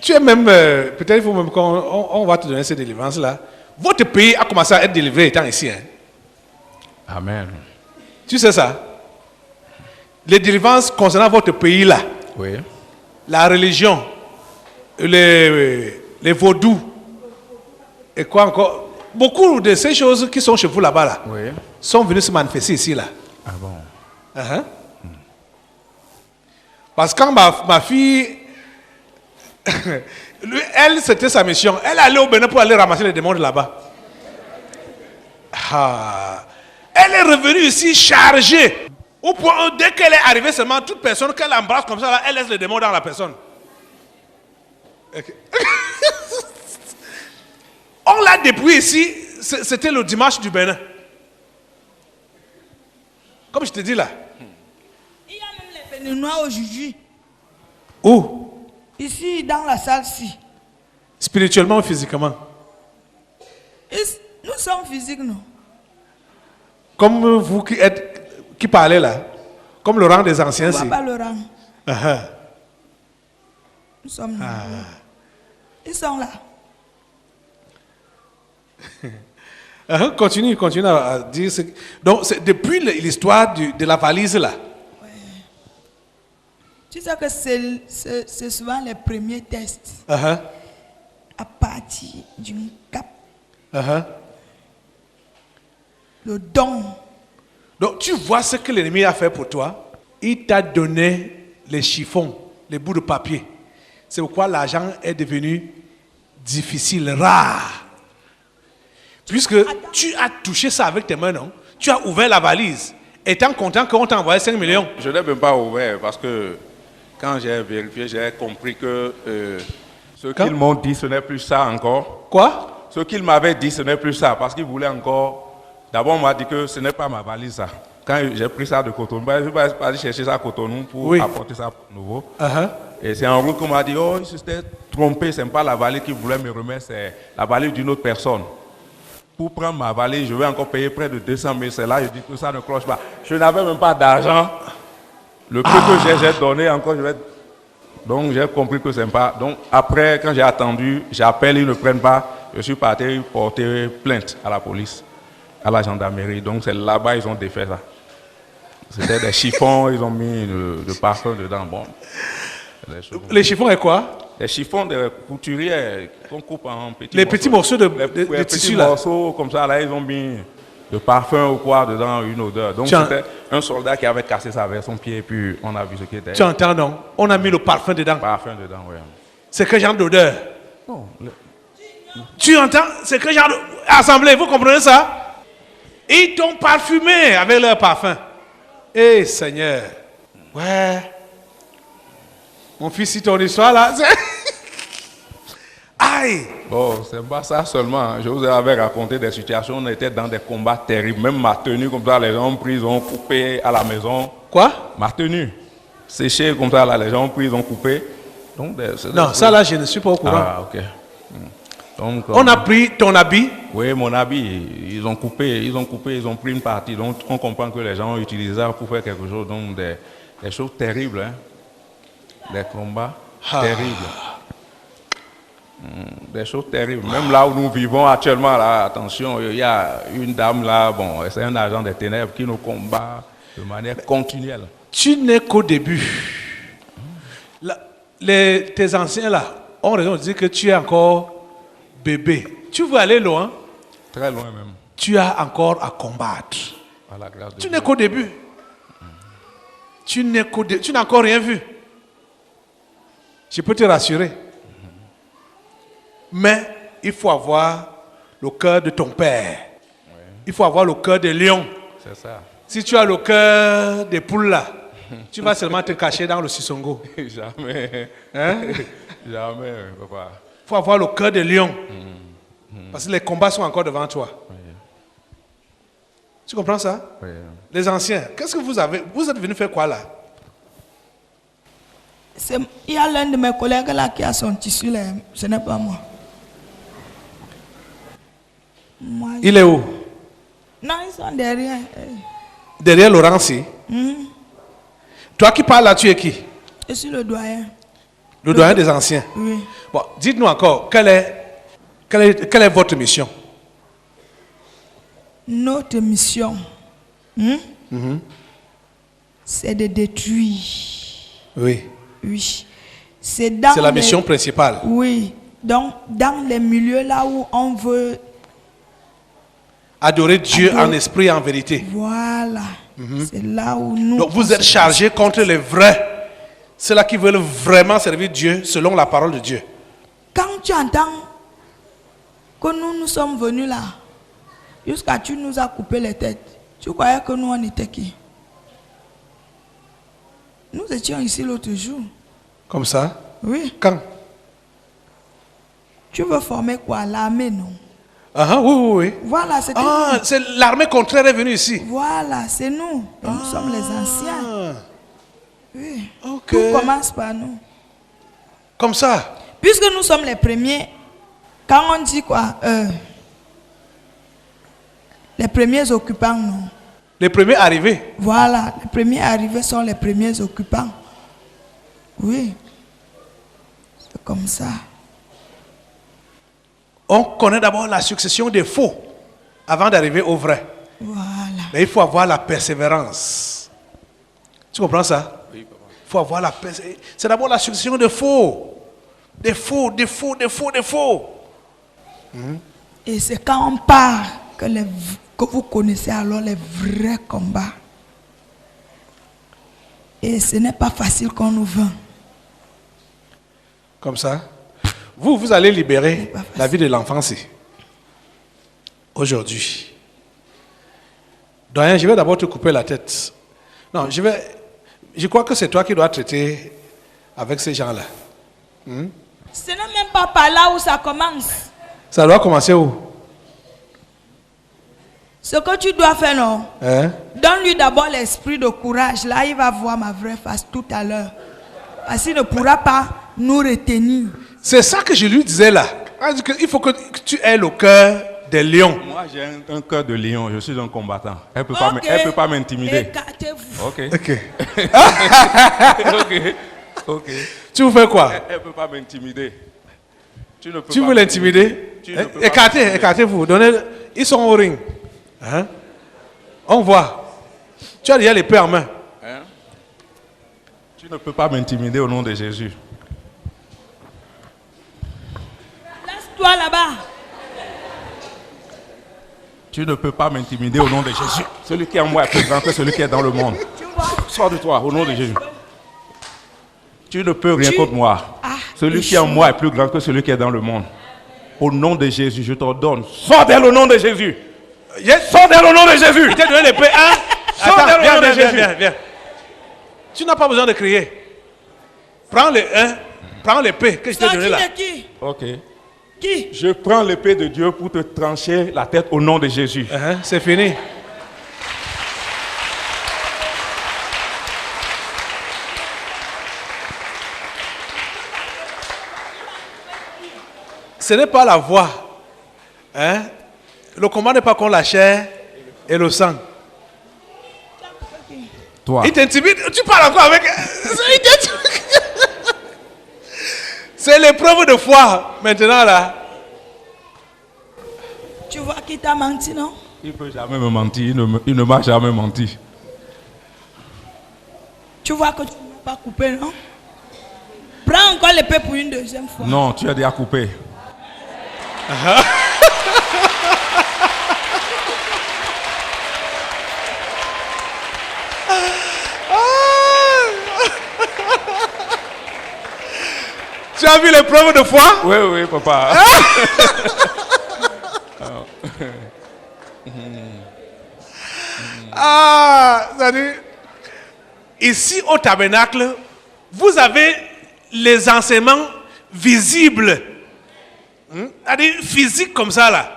Tu es même, peut-être il faut même qu'on va te donner cette délivrance-là. Votre pays a commencé à être délivré étant ici. Hein. Amen. Tu sais ça? Les délivrances concernant votre pays-là. Oui. La religion, les vaudous, et quoi encore? Beaucoup de ces choses qui sont chez vous là-bas, là, oui, sont venues se manifester ici, là. Ah bon? Parce que quand ma fille, elle, c'était sa mission. Elle allait au Bénin pour aller ramasser les démons de là-bas. Elle est revenue ici chargée. Au point, dès qu'elle est arrivée seulement, toute personne qu'elle embrasse comme ça, là, elle laisse les démons dans la personne. Okay. On l'a dépouillé ici, c'était le dimanche du Bénin. Comme je te dis là. Il y a même les Béninois aujourd'hui. Où? Ici, dans la salle-ci. Spirituellement ou physiquement? Nous sommes physiques, non? Comme vous qui parlez là. Comme le rang des anciens. On ne voit pas le rang. Nous sommes là. Ils sont là. Continue à dire. Donc, c'est depuis l'histoire de la valise là. Ouais. Tu sais que c'est souvent les premiers tests. À partir d'une cape. Le don. Donc, tu vois ce que l'ennemi a fait pour toi. Il t'a donné les chiffons, les bouts de papier. C'est pourquoi l'argent est devenu difficile, rare. Puisque tu as touché ça avec tes mains, non? Tu as ouvert la valise, étant content qu'on t'a envoyé 5 millions. Je n'ai même pas ouvert parce que quand j'ai vérifié, j'ai compris que ce qu'ils m'ont dit, ce n'est plus ça encore. Quoi? Ce qu'ils m'avaient dit, ce n'est plus ça parce qu'ils voulaient encore... D'abord, on m'a dit que ce n'est pas ma valise, ça. Quand j'ai pris ça de Cotonou, je vais aller chercher ça à Cotonou pour apporter ça nouveau. Et c'est en route qu'on m'a dit, oh, il s'était trompé, ce n'est pas la valise qu'ils voulaient me remettre, c'est la valise d'une autre personne. Pour prendre ma valise, je vais encore payer près de 200 000. C'est là, je dis que ça ne cloche pas. Je n'avais même pas d'argent. Le peu que j'ai donné encore, donc j'ai compris que ce n'est pas. Donc après, quand j'ai attendu, j'appelle, ils ne prennent pas. Je suis parti porter plainte à la police, à la gendarmerie. Donc c'est là-bas ils ont défait ça. C'était des chiffons, ils ont mis de parfum dedans. Bon. Les chiffons et quoi? Les chiffons de couturiers qu'on coupe en petits morceaux. Les petits morceaux de tissu là. Les petits morceaux comme ça, là, ils ont mis de parfum ou quoi dedans, une odeur. Donc c'était un soldat qui avait cassé ça avec son pied et puis on a vu ce qui était. Tu entends non? On a mis le parfum dedans. Parfum dedans, oui. C'est quel genre d'odeur? Non. Tu entends? C'est quel genre d'assemblée? Vous comprenez ça? Ils t'ont parfumé avec leur parfum. Eh Seigneur. Ouais. Mon fils, si ton histoire là, aïe! Bon, c'est pas ça seulement. Je vous avais raconté des situations où on était dans des combats terribles. Même ma tenue, comme ça, les gens ont pris, ils ont coupé à la maison. Quoi? Ma tenue. Séchée comme ça, là, les gens ont pris, ils ont coupé. Donc, non, ça là, je ne suis pas au courant. Ah, ok. Donc, on a pris ton habit? Oui, mon habit. Ils ont coupé, ils ont pris une partie. Donc, on comprend que les gens ont utilisé ça pour faire quelque chose. Donc, des choses terribles, hein. Des combats terribles. Des choses terribles. Même là où nous vivons actuellement, là, attention, il y a une dame là, bon, c'est un agent des ténèbres qui nous combat de manière continuelle. Tu n'es qu'au début. Tes anciens là ont raison de dire que tu es encore bébé. Tu veux aller loin? Très loin même. Tu as encore à combattre. À la grâce de tu Dieu. n'es qu'au début. Tu n'as encore rien vu. Je peux te rassurer. Mais il faut avoir le cœur de ton père. Oui. Il faut avoir le cœur de lion. C'est ça. Si tu as le cœur des poules là, tu vas seulement te cacher dans le Sissongo. Jamais. Hein? Jamais, papa. Il faut avoir le cœur de lion. Parce que les combats sont encore devant toi. Oui. Tu comprends ça? Oui. Les anciens, qu'est-ce que vous avez? Vous êtes venus faire quoi là? Il y a l'un de mes collègues là qui a son tissu là, ce n'est pas moi. Il est où? Non, ils sont derrière. Derrière Laurent, si. Toi qui parles là, tu es qui? Je suis le doyen. Le doyen des anciens. Oui. Bon, dites-nous encore, quelle est votre mission? Notre mission, c'est de détruire. Oui. Oui. C'est la mission principale. Oui. Donc, dans les milieux là où on veut adorer Dieu en esprit et en vérité. Voilà. C'est là où nous... Donc vous êtes chargés contre les vrais, ceux-là qui veulent vraiment servir Dieu selon la parole de Dieu. Quand tu entends que nous sommes venus là, jusqu'à tu nous as coupé les têtes, tu croyais que nous on était qui? Nous étions ici l'autre jour. Comme ça? Oui. Quand? Tu veux former quoi? L'armée, non? Oui. Voilà, c'est c'est l'armée contraire est venue ici. Voilà, c'est nous. Et nous sommes les anciens. Oui. Ok. Tout commence par nous. Comme ça? Puisque nous sommes les premiers, quand on dit quoi? Les premiers occupants, non? Les premiers arrivés? Voilà, les premiers arrivés sont les premiers occupants. Oui. C'est comme ça. On connaît d'abord la succession des faux avant d'arriver au vrai. Voilà. Mais il faut avoir la persévérance. Tu comprends ça? Oui, papa. Il faut avoir la persévérance. C'est d'abord la succession des faux. Des faux. Et c'est quand on part que vous connaissez alors les vrais combats. Et ce n'est pas facile qu'on nous vend. Comme ça? Vous allez libérer la vie de l'enfant ici. Aujourd'hui. Doyen, je vais d'abord te couper la tête. Non, je crois que c'est toi qui dois traiter avec ces gens-là. Ce n'est même pas par là où ça commence. Ça doit commencer où? Ce que tu dois faire, non? Donne-lui d'abord l'esprit de courage. Là, il va voir ma vraie face tout à l'heure. Parce qu'il ne pourra pas nous retenir. C'est ça que je lui disais là. Il faut que tu aies le cœur des lions. Moi, j'ai un cœur de lion. Je suis un combattant. Elle ne peut pas m'intimider. Écartez-vous. Ok. Tu veux faire quoi? Elle ne peut pas m'intimider. Tu veux l'intimider? Écartez-vous. Ils sont au ring. On voit. Tu as déjà l'épée en main. Tu ne peux pas m'intimider au nom de Jésus. Laisse-toi là-bas. Tu ne peux pas m'intimider au nom de Jésus. Celui qui est en moi est plus grand que celui qui est dans le monde. Sors de toi au nom de Jésus. Tu ne peux rien contre moi. Celui qui est en moi est plus grand que celui qui est dans le monde. Au nom de Jésus, je t'ordonne. Sors d'elle au nom de Jésus. Sors d'elle au nom de Jésus. Il t'a donné l'épée. Sors d'elle au nom de Jésus. Viens. Tu n'as pas besoin de crier. Prends l'épée que je t'ai donnée là. Ok. Qui? Je prends l'épée de Dieu pour te trancher la tête au nom de Jésus. C'est fini. Ce n'est pas la voix. Le combat n'est pas contre la chair et le sang. Toi. Il t'intimide. Tu parles encore avec... C'est l'épreuve de foi maintenant là. Tu vois qui t'a menti, non? Il ne peut jamais me mentir. Il ne m'a jamais menti. Tu vois que tu ne m'as pas coupé, non? Prends encore l'épée pour une deuxième fois. Non, tu as déjà coupé. Tu as vu l'épreuve de foi? Oui, papa. C'est-à-dire, ici au tabernacle, vous avez les enseignements visibles, c'est-à-dire physiques comme ça là.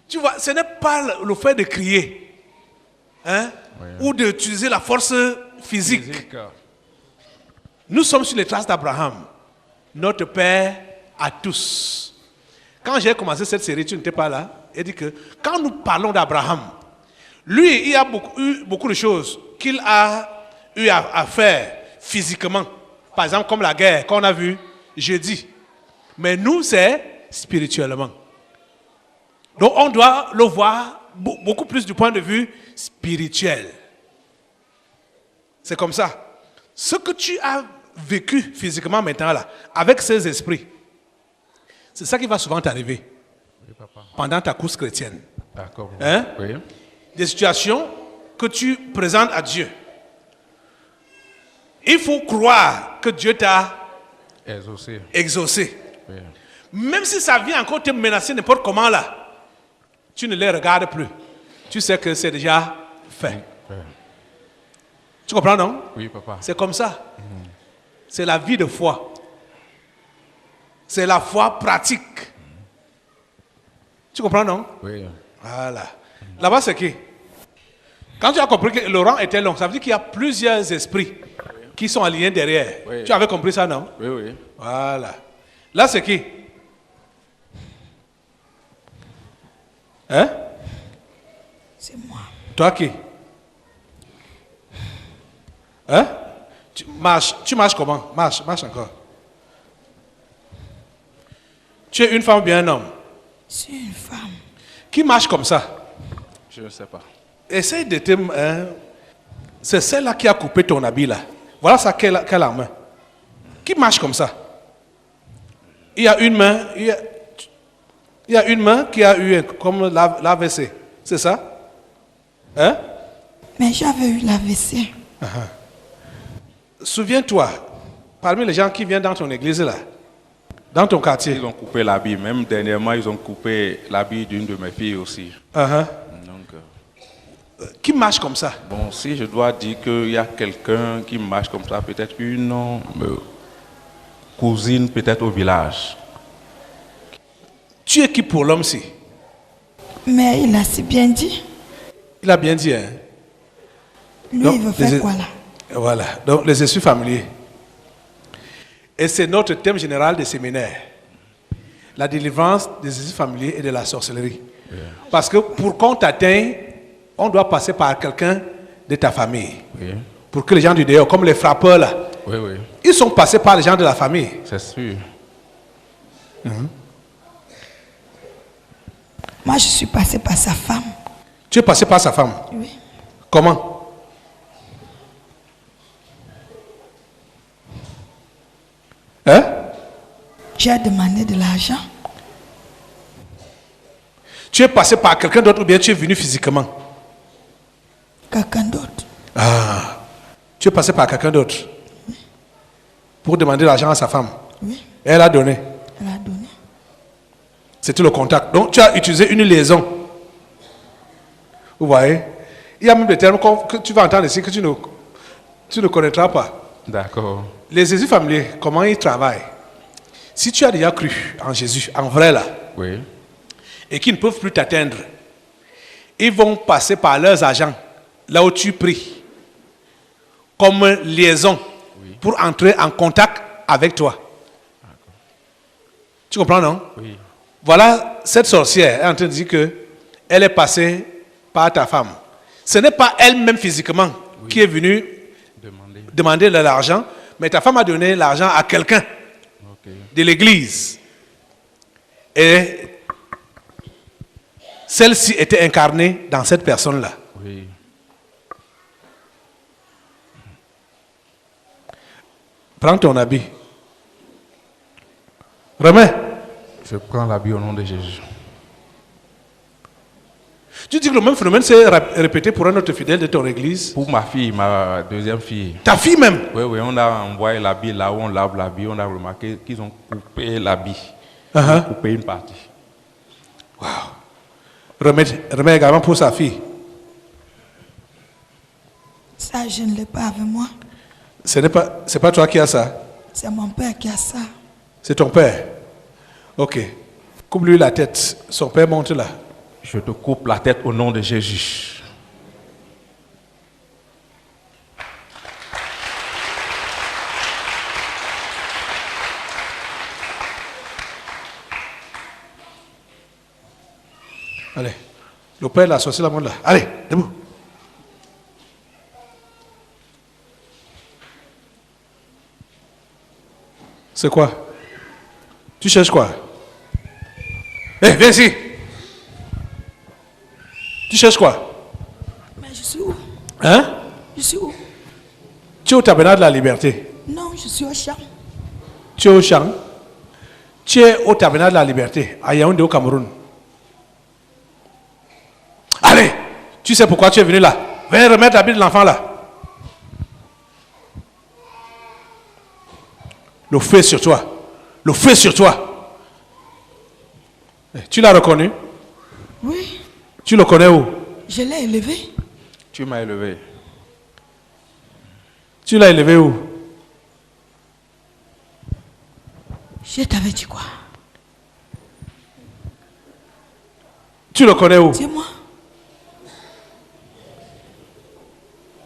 Tu vois, ce n'est pas le fait de crier, ou d'utiliser la force physique. Nous sommes sur les traces d'Abraham, notre Père à tous. Quand j'ai commencé cette série, tu n'étais pas là. Il dit que quand nous parlons d'Abraham, lui, il a eu beaucoup de choses qu'il a eu à faire physiquement Par exemple, comme la guerre qu'on a vue jeudi. Mais nous, c'est spirituellement. Donc, on doit le voir beaucoup plus du point de vue spirituel. C'est comme ça. Ce que tu as vécu physiquement maintenant, là, avec ces esprits, c'est ça qui va souvent t'arriver pendant ta course chrétienne. D'accord. Hein? Oui. Des situations que tu présentes à Dieu. Il faut croire que Dieu t'a exaucé. Oui. Même si ça vient encore te menacer n'importe comment là, tu ne les regardes plus. Tu sais que c'est déjà fait. Oui. Tu comprends, non? Oui, papa. C'est comme ça. C'est la vie de foi. C'est la foi pratique. Tu comprends, non? Oui. Voilà. Là-bas, c'est qui? Quand tu as compris que le rang était long, ça veut dire qu'il y a plusieurs esprits qui sont alignés derrière. Oui. Tu avais compris ça, non? Oui, oui. Voilà. Là, c'est qui? Hein? C'est moi. Toi qui? Hein? Tu marches comment? Marche encore. Tu es une femme ou bien un homme? Je suis une femme. Qui marche comme ça? Je ne sais pas. Essaye de te... c'est celle-là qui a coupé ton habit là. Voilà ça qu'elle a en main. Qui marche comme ça? Il y a une main... Il y a une main qui a eu comme l'AVC. C'est ça? Hein? Mais j'avais eu l'AVC. Souviens-toi, parmi les gens qui viennent dans ton église là, dans ton quartier. Ils ont coupé l'habit. Même dernièrement, ils ont coupé l'habit d'une de mes filles aussi. Donc, qui marche comme ça? Bon, si je dois dire qu'il y a quelqu'un qui marche comme ça, peut-être une cousine, peut-être au village. Tu es qui pour l'homme-ci? Mais il a si bien dit. Il a bien dit, hein? Lui, donc, il veut faire quoi là? Voilà, donc les esprits familiers. Et c'est notre thème général des séminaires. La délivrance des esprits familiers et de la sorcellerie. Yeah. Parce que pour qu'on t'atteigne, on doit passer par quelqu'un de ta famille. Yeah. Pour que les gens du dehors, comme les frappeurs là, ils sont passés par les gens de la famille. C'est sûr. Moi, je suis passé par sa femme. Tu es passé par sa femme? Oui. Comment? Hein? J'ai demandé de l'argent. Tu es passé par quelqu'un d'autre ou bien tu es venu physiquement? Quelqu'un d'autre. Ah. Tu es passé par quelqu'un d'autre? Oui. Pour demander l'argent à sa femme? Oui. Et elle a donné? Elle a donné. C'était le contact. Donc tu as utilisé une liaison. Vous voyez? Il y a même des termes que tu vas entendre ici que tu ne connaîtras pas. D'accord. Les esprits familiers, comment ils travaillent? Si tu as déjà cru en Jésus, en vrai là, oui, et qu'ils ne peuvent plus t'atteindre, ils vont passer par leurs agents, là où tu pries, comme liaison, pour entrer en contact avec toi. Tu comprends, non? Oui. Voilà, cette sorcière est en train de dire qu'elle est passée par ta femme. Ce n'est pas elle-même physiquement qui est venue demander de l'argent, mais ta femme a donné l'argent à quelqu'un de l'église. Et celle-ci était incarnée dans cette personne-là. Oui. Prends ton habit. Remets. Je prends l'habit au nom de Jésus. Tu dis que le même phénomène s'est répété pour un autre fidèle de ton église? Pour ma fille, ma deuxième fille. Ta fille même? Oui, oui, on a envoyé l'habit là où on lave l'habit. On a remarqué qu'ils ont coupé l'habit. Ils ont coupé une partie. Wow. Remets également pour sa fille. Ça, je ne l'ai pas avec moi. C'est pas toi qui as ça? C'est mon père qui a ça. C'est ton père? Ok. Coupe-lui la tête. Son père monte là. Je te coupe la tête au nom de Jésus. Allez. Le père l'a sorti la main là. Allez, debout. C'est quoi? Tu cherches quoi? Viens ici. Tu cherches quoi? Mais je suis où? Hein? Je suis où? Tu es au tabernacle de la liberté. Non, je suis au champ. Tu es au champ. Tu es au tabernacle de la liberté, à Yaoundé au Cameroun. Allez, tu sais pourquoi tu es venu là? Viens remettre l'habit de l'enfant là. Le feu sur toi. Le feu sur toi. Tu l'as reconnu? Oui. Tu le connais où? Je l'ai élevé. Tu m'as élevé. Tu l'as élevé où? Je t'avais dit quoi? Tu le connais où? Dis-moi.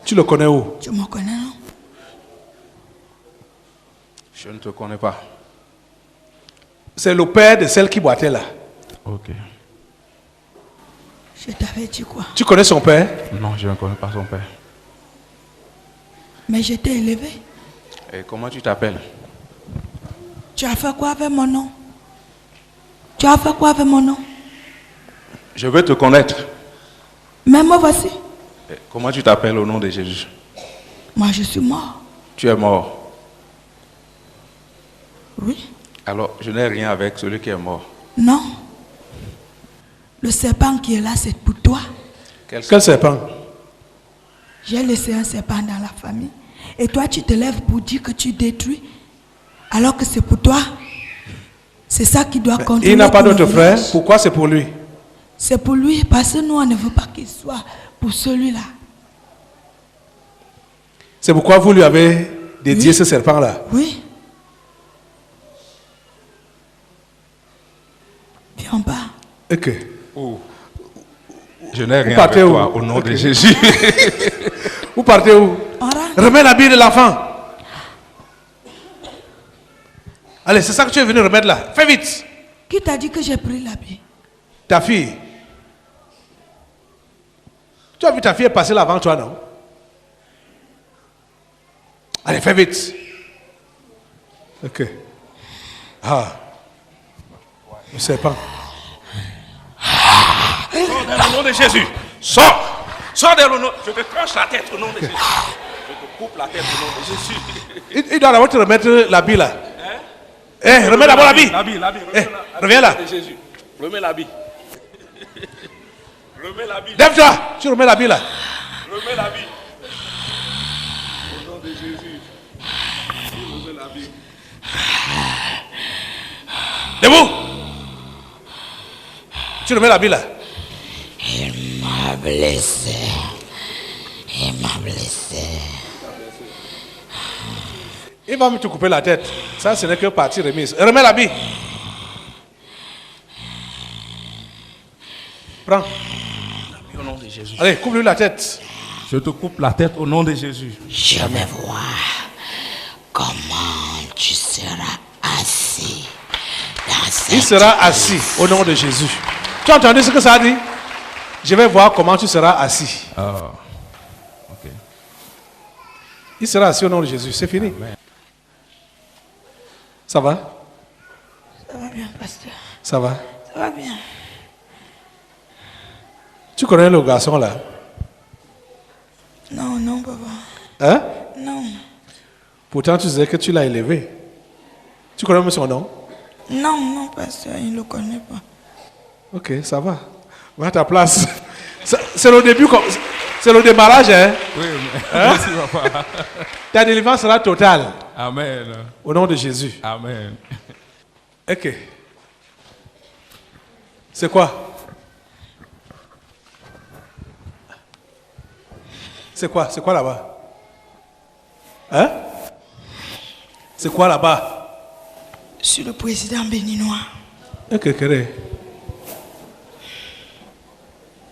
Tu le connais où? Tu me connais, non? Je ne te connais pas. C'est le père de celle qui boitait là. Ok. Je t'avais dit quoi? Tu connais son père? Non, je ne connais pas son père. Mais je t'ai élevé. Et comment tu t'appelles? Tu as fait quoi avec mon nom? Tu as fait quoi avec mon nom? Je veux te connaître. Mais moi voici. Et comment tu t'appelles au nom de Jésus? Moi je suis mort. Tu es mort. Oui. Alors, je n'ai rien avec celui qui est mort. Non. Le serpent qui est là, c'est pour toi. Quel serpent? J'ai laissé un serpent dans la famille. Et toi, tu te lèves pour dire que tu détruis. Alors que c'est pour toi. C'est ça qui doit continuer. Il n'a pas d'autre frère. Pourquoi c'est pour lui? C'est pour lui. Parce que nous, on ne veut pas qu'il soit pour celui-là. C'est pourquoi vous lui avez dédié ce serpent-là? Oui. Viens en bas. Ok. Oh. Je n'ai rien avec toi au nom de Jésus. Vous partez où? Remets l'habit de l'enfant. Allez, c'est ça que tu es venu remettre là. Fais vite. Qui t'a dit que j'ai pris l'habit? Ta fille. Tu as vu ta fille passer là avant toi, non? Allez, fais vite. Ok. Ah. Le serpent. Sors dans le nom de Jésus. Sors. Sors dans le nom. Je te tranche la tête au nom de Jésus. Je te coupe la tête au nom de Jésus. Il doit d'abord te remettre l'habit là. Remets d'abord l'habit. Reviens là. Jésus. Remets l'habit. Remets l'habit. Lève-toi. Tu remets l'habit là. Remets l'habit. Au nom de Jésus. Remets l'habit. Debout. Tu remets l'habit là. Il m'a blessé. Il m'a blessé. Il va me te couper la tête. Ça, ce n'est que partie remise. Remets l'habit. Prends. Au nom de Jésus. Allez, coupe-lui la tête. Je te coupe la tête au nom de Jésus. Je vais voir comment tu seras assis. Il sera assis au nom de Jésus. Tu as entendu ce que ça a dit? Je vais voir comment tu seras assis. Ah, ok. Il sera assis au nom de Jésus. C'est fini. Amen. Ça va? Ça va bien, pasteur. Ça va? Ça va bien. Tu connais le garçon là? Non, non, papa. Hein? Non. Pourtant, tu disais que tu l'as élevé. Tu connais même son nom? Non, non, pasteur, il ne le connaît pas. Ok, ça va. Va à ta place. C'est le début, c'est le démarrage, hein? Oui, hein? Merci, papa. Ta délivrance sera totale. Amen. Au nom de Jésus. Amen. Ok. C'est quoi? C'est quoi? C'est quoi là-bas? Hein? C'est quoi là-bas? Je suis le président béninois. Ok, quéré.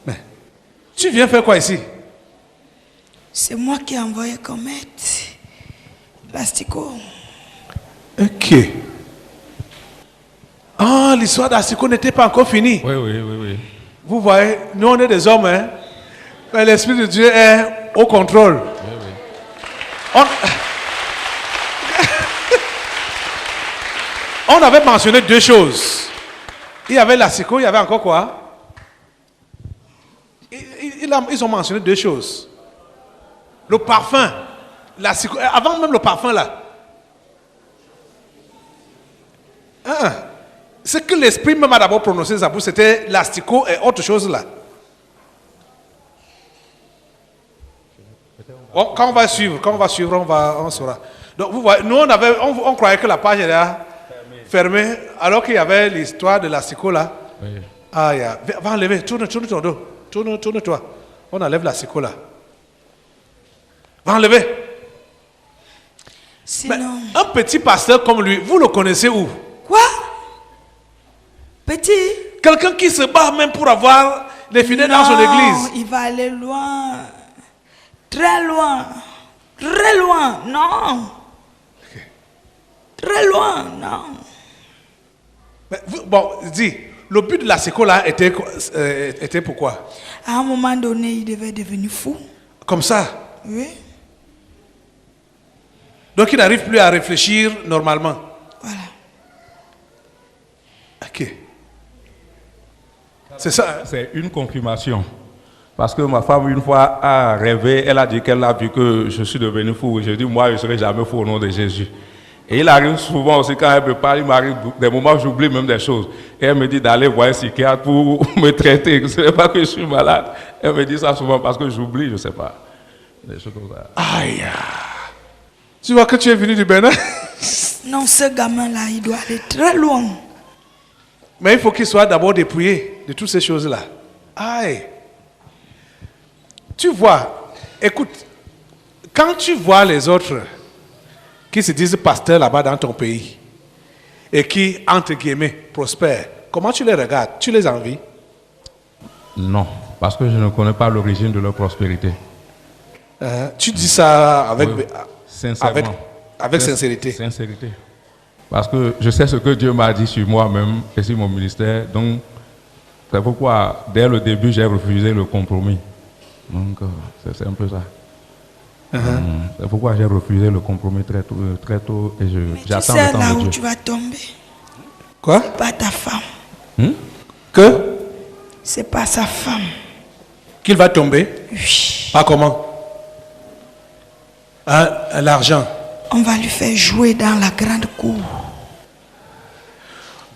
Mais, tu viens faire quoi ici? C'est moi qui ai envoyé Comet. L'Astico. Ok. Ah, l'histoire d'Astico n'était pas encore finie. Oui. Vous voyez, nous on est des hommes, hein? Mais l'Esprit de Dieu est au contrôle. Oui. On avait mentionné deux choses. Il y avait l'asiko, il y avait encore quoi? Ils ont mentionné deux choses. Le parfum, l'asiko, avant même le parfum là. Ce que l'esprit même a d'abord prononcé, c'était l'asiko et autre chose là. Quand on va suivre, on saura. Donc vous voyez, nous on croyait que la page était fermée, alors qu'il y avait l'histoire de l'asiko là. Oui. Ah, va enlever, tourne ton dos, tourne-toi. On enlève l'asiko là. Va enlever. Sinon... Mais un petit pasteur comme lui, vous le connaissez où? Quoi? Petit? Quelqu'un qui se bat même pour avoir les fidèles dans son église. Il va aller loin. Très loin. Très loin. Non. Okay. Très loin. Non. Mais bon, dis, le but de la séco là était pourquoi? À un moment donné, il devait devenir fou. Comme ça? Oui. Donc il n'arrive plus à réfléchir normalement. Voilà. Ok. C'est ça. Hein? C'est une confirmation. Parce que ma femme, une fois, a rêvé, elle a dit qu'elle a vu que je suis devenu fou. J'ai dit, moi, je ne serai jamais fou au nom de Jésus. Et il arrive souvent aussi, quand elle me parle, il m'arrive des moments où j'oublie même des choses. Et elle me dit d'aller voir un psychiatre pour me traiter. Ce n'est pas que je suis malade. Elle me dit ça souvent parce que j'oublie, je ne sais pas. Des choses comme ça. Aïe. Tu vois que tu es venu du Bénin? Non, ce gamin-là, il doit aller très loin. Mais il faut qu'il soit d'abord dépouillé de toutes ces choses-là. Aïe. Tu vois, écoute, quand tu vois les autres qui se disent pasteurs là-bas dans ton pays et qui, entre guillemets, prospèrent, comment tu les regardes? Tu les envies? Non, parce que je ne connais pas l'origine de leur prospérité. Tu dis ça avec, oui, sincèrement. avec sincérité. Sincérité. Parce que je sais ce que Dieu m'a dit sur moi-même et sur mon ministère. Donc, c'est pourquoi, dès le début, j'ai refusé le compromis. Donc, c'est un peu ça. C'est pourquoi j'ai refusé le compromis très tôt et j'attends le temps de Dieu. Tu sais là où tu vas tomber. Quoi? C'est pas ta femme. Que? C'est pas sa femme. Qu'il va tomber? Oui. Pas comment? L'argent. On va lui faire jouer dans la grande cour.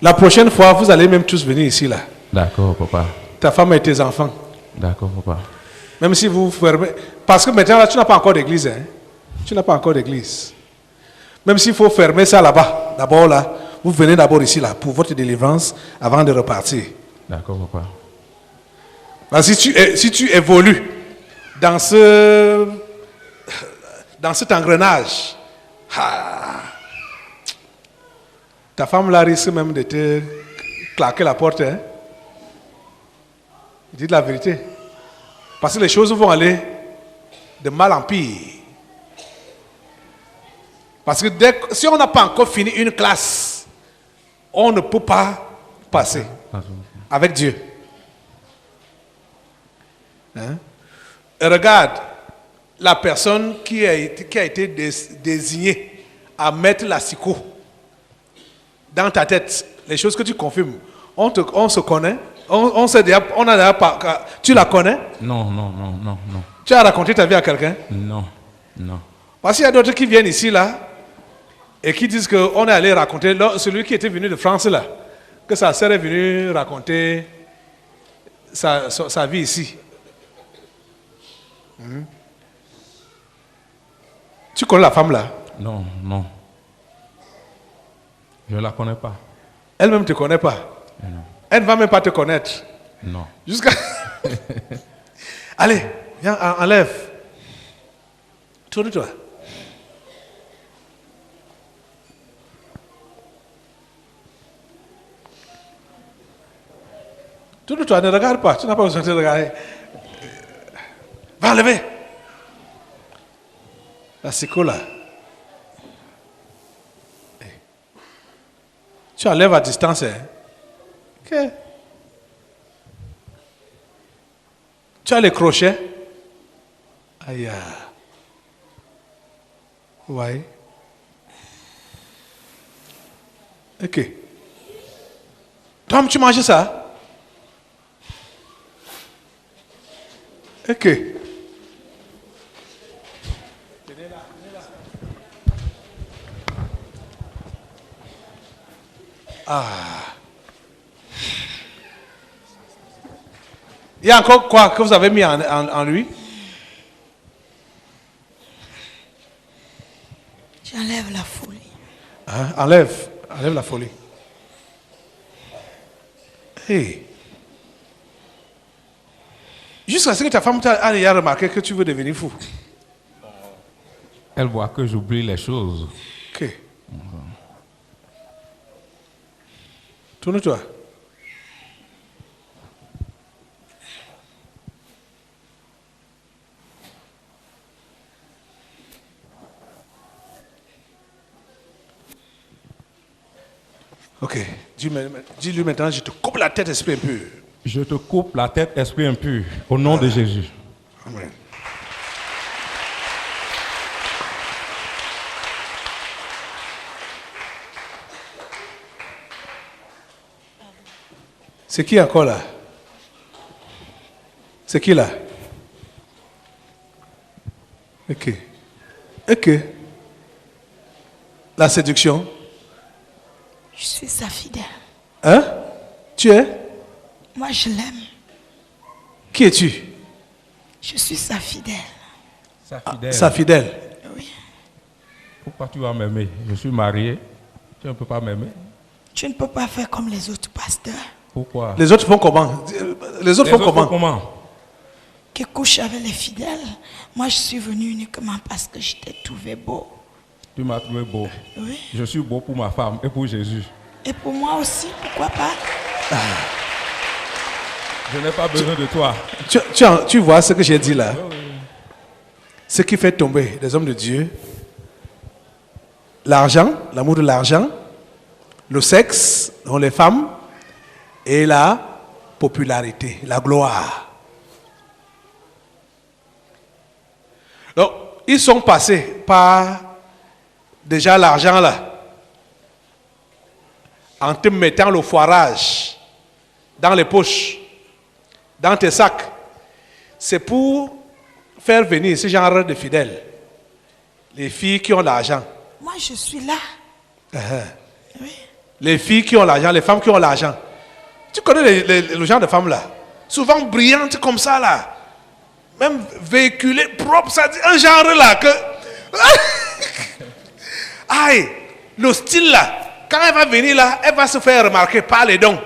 La prochaine fois, vous allez même tous venir ici là. D'accord, papa. Ta femme et tes enfants. D'accord, papa. Même si vous fermez... Parce que maintenant, là, tu n'as pas encore d'église. Hein? Tu n'as pas encore d'église. Même s'il faut fermer ça là-bas, d'abord là, vous venez d'abord ici là, pour votre délivrance, avant de repartir. D'accord, papa. Parce que si tu évolues dans cet engrenage, ta femme là risque même de te claquer la porte. Hein? Dites la vérité. Parce que les choses vont aller de mal en pire. Parce que si on n'a pas encore fini une classe, on ne peut pas passer avec Dieu. Hein? Et regarde, la personne qui a été désignée à mettre la psycho dans ta tête, les choses que tu confirmes, on se connaît. On a déjà pas. Tu la connais? Non. Tu as raconté ta vie à quelqu'un? Non. Parce qu'il y a d'autres qui viennent ici là et qui disent qu'on est allé raconter, celui qui était venu de France là, que sa sœur est venue raconter sa vie ici. Tu connais la femme là? Non. Je ne la connais pas. Elle-même ne te connaît pas? Non. Elle ne va même pas te connaître? Non. Jusqu'à... Allez, viens, enlève. Tourne-toi. Tourne-toi, ne regarde pas. Tu n'as pas besoin de regarder. Va enlever. La psycho là. Tu enlèves à distance. Hein? Okay. Tu as les crochets? Aïe. Ouais. Ok. Tom, tu manges ça? Ok. Ah. Il y a encore quoi que vous avez mis en lui? J'enlève la folie. Hein? Enlève la folie. Hey. Jusqu'à ce que ta femme a déjà remarqué que tu veux devenir fou. Elle voit que j'oublie les choses. Ok. Tourne-toi. Ok. Dis-lui maintenant, je te coupe la tête, esprit impur. Je te coupe la tête, esprit impur, au nom de Jésus. Amen. C'est qui encore là? C'est qui là? Ok. Ok. La séduction. Je suis sa fidèle. Hein? Tu es? Moi, je l'aime. Qui es-tu? Je suis sa fidèle. Sa fidèle. Sa fidèle. Oui. Pourquoi tu vas m'aimer? Je suis marié. Tu ne peux pas m'aimer? Tu ne peux pas faire comme les autres pasteurs. Pourquoi? Les autres font comment? Les autres font comment? Qui couchent avec les fidèles. Moi, je suis venu uniquement parce que je t'ai trouvé beau. Tu m'as trouvé beau. Oui. Je suis beau pour ma femme et pour Jésus. Et pour moi aussi, pourquoi pas? Je n'ai pas besoin de toi. Tu vois ce que j'ai dit là? Ce qui fait tomber les hommes de Dieu, l'argent, l'amour de l'argent, le sexe, dont les femmes, et la popularité, la gloire. Donc, ils sont passés par déjà l'argent là, en te mettant le foirage dans les poches, dans tes sacs. C'est pour faire venir ce genre de fidèles, les filles qui ont l'argent. Moi, je suis là. Oui. Les filles qui ont l'argent, les femmes qui ont l'argent. Tu connais le genre de femmes là, souvent brillantes comme ça là, même véhiculées, propres, ça dit un genre là que... Aïe, le style là, quand elle va venir là, elle va se faire remarquer par les dons.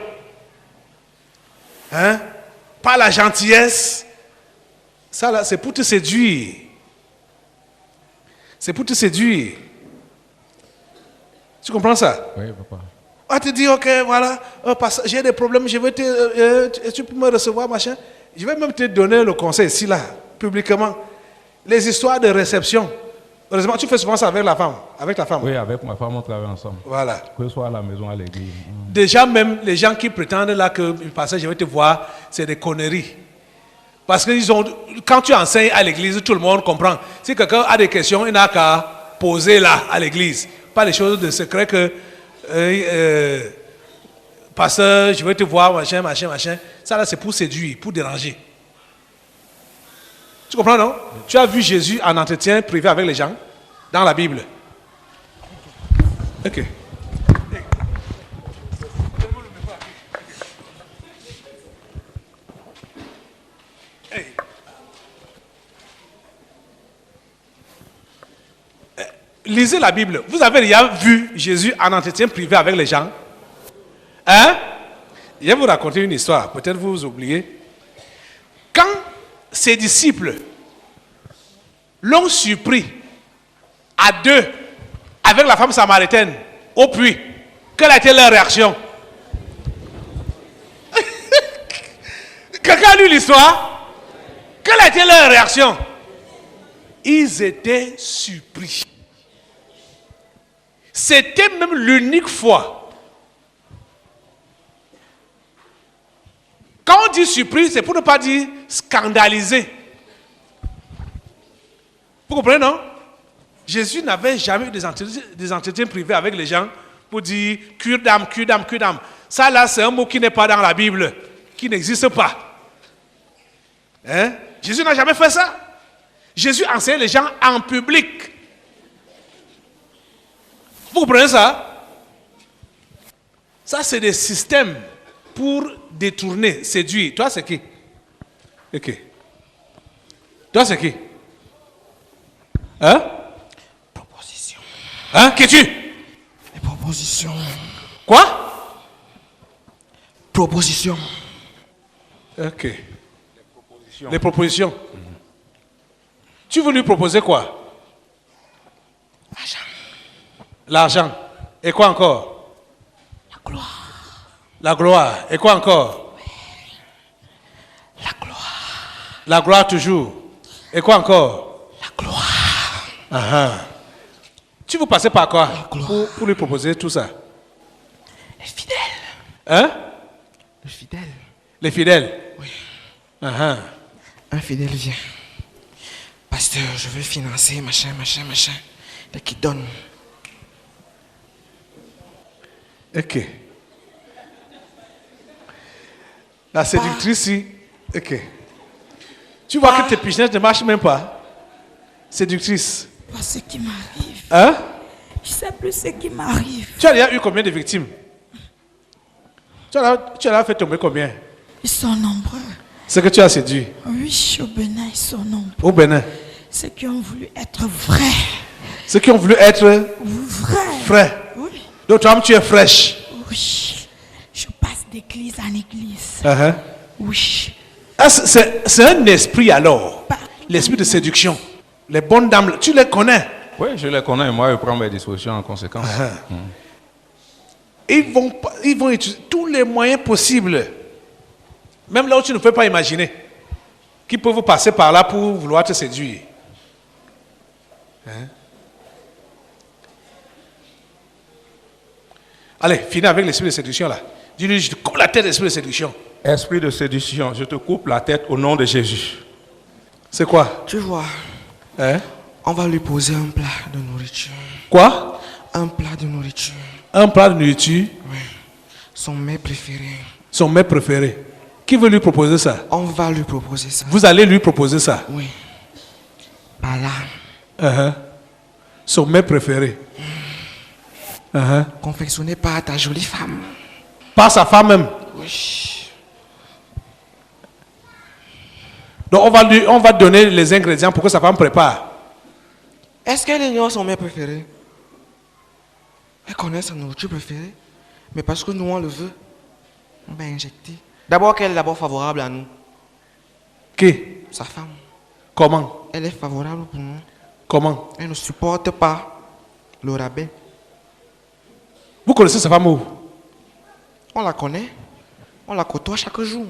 Hein? Par la gentillesse. Ça là, c'est pour te séduire. C'est pour te séduire. Tu comprends ça? Oui, papa. On te dit, ok, voilà, j'ai des problèmes, je vais tu peux me recevoir, machin. Je vais même te donner le conseil ici, là, publiquement. Les histoires de réception. Heureusement, tu fais souvent ça avec la femme, avec ta femme. Oui, avec ma femme, on travaille ensemble. Voilà. Que ce soit à la maison, à l'église. Déjà, même les gens qui prétendent là que passage, je vais te voir, c'est des conneries. Parce que quand tu enseignes à l'église, tout le monde comprend. Si quelqu'un a des questions, il n'a qu'à poser là, à l'église. Pas des choses de secret que... pasteur, je vais te voir, machin. Ça là, c'est pour séduire, pour déranger. Tu comprends, non? Tu as vu Jésus en entretien privé avec les gens dans la Bible. Ok. Lisez la Bible. Vous avez déjà vu Jésus en entretien privé avec les gens? Hein? Je vais vous raconter une histoire. Peut-être vous oubliez. Quand ses disciples l'ont surpris à deux avec la femme samaritaine au puits, quelle a été leur réaction? Quelqu'un a lu l'histoire? Quelle a été leur réaction? Ils étaient surpris. C'était même l'unique fois. Quand on dit surprise, c'est pour ne pas dire scandalisé. Vous comprenez, non? Jésus n'avait jamais eu des entretiens privés avec les gens pour dire cure d'âme, cure d'âme, cure d'âme. Ça là, c'est un mot qui n'est pas dans la Bible, qui n'existe pas. Hein? Jésus n'a jamais fait ça. Jésus enseigne les gens en public. Vous comprenez ça? Ça, c'est des systèmes pour détourner, séduire. Toi, c'est qui? Ok. Toi, c'est qui? Hein? Proposition. Hein? Qui es-tu? Les propositions. Quoi? Proposition. Ok. Les propositions. Tu veux lui proposer quoi? L'argent. L'argent. Et quoi encore? La gloire. La gloire. Et quoi encore? La gloire. La gloire toujours. Et quoi encore? La gloire. Uh-huh. Tu veux passer par quoi pour lui proposer tout ça? Les fidèles. Hein? Les fidèles. Les fidèles? Oui. Uh-huh. Un fidèle vient. Pasteur, je veux financer, machin. Et qui donne. Ok. La séductrice, ok. Tu vois que tes business ne marchent même pas. Séductrice. Pas ce qui m'arrive. Hein? Je sais plus ce qui m'arrive. Tu as déjà eu combien de victimes? Tu as fait tomber combien? Ils sont nombreux. Ce que tu as séduit? Oui, au Bénin, ils sont nombreux. Au Bénin? Ceux qui ont voulu être vrais. Ceux qui ont voulu être vrais. Frais. Oui. Donc toi, tu es fraîche. Oui. Je passe d'église en église. Uh-huh. Oui. Ah, c'est un esprit alors. L'esprit de séduction. Les bonnes dames, tu les connais? Oui, je les connais. Moi, je prends mes dispositions en conséquence. Ils vont utiliser tous les moyens possibles. Même là où tu ne peux pas imaginer. Qui peuvent passer par là pour vouloir te séduire. Hein? Allez, finis avec l'esprit de séduction là. Dis-lui, je te coupe la tête de l'esprit de séduction. Esprit de séduction, je te coupe la tête au nom de Jésus. C'est quoi? Tu vois, hein? On va lui poser un plat de nourriture. Quoi? Un plat de nourriture. Un plat de nourriture? Oui. Son mets préféré. Son mets préféré. Qui veut lui proposer ça? On va lui proposer ça. Vous allez lui proposer ça? Oui. Par là. Uh-huh. Son mets préféré. Uh-huh. Confectionné par ta jolie femme. Par sa femme même? Oui. Donc on va donner les ingrédients pour que sa femme prépare. Est-ce qu'elle ignore son mets préféré? Elle connaît sa nourriture préférée. Mais parce que nous on le veut, on va injecter. D'abord qu'elle est d'abord favorable à nous. Qui? Sa femme. Comment? Elle est favorable pour nous. Comment? Elle ne supporte pas le rabais. Vous connaissez sa femme où? On la connaît. On la côtoie chaque jour.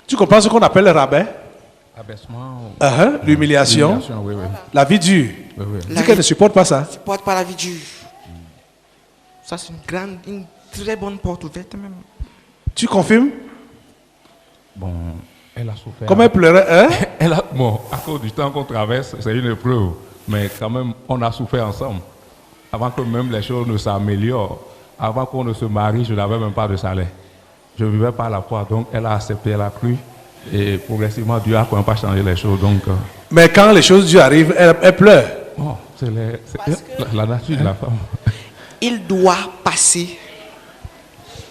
Tu comprends ce qu'on appelle le rabais? Abaissement. L'humiliation. Oui, oui. La vie dure. Oui, oui. Dis qu'elle ne supporte pas ça. Ne supporte pas la vie dure. Ça c'est une très bonne porte ouverte même. Tu confirmes? Bon, elle a souffert. Comment elle pleurait, hein? Bon, à cause du temps qu'on traverse, c'est une épreuve. Mais quand même, on a souffert ensemble. Avant que même les choses ne s'améliorent, avant qu'on ne se marie, je n'avais même pas de salaire. Je vivais par la foi, donc elle a accepté, elle a cru. Et progressivement, Dieu a quand même pas changé les choses. Donc, mais quand les choses dures arrivent, elle pleure. Oh, c'est la nature de la femme. Il doit passer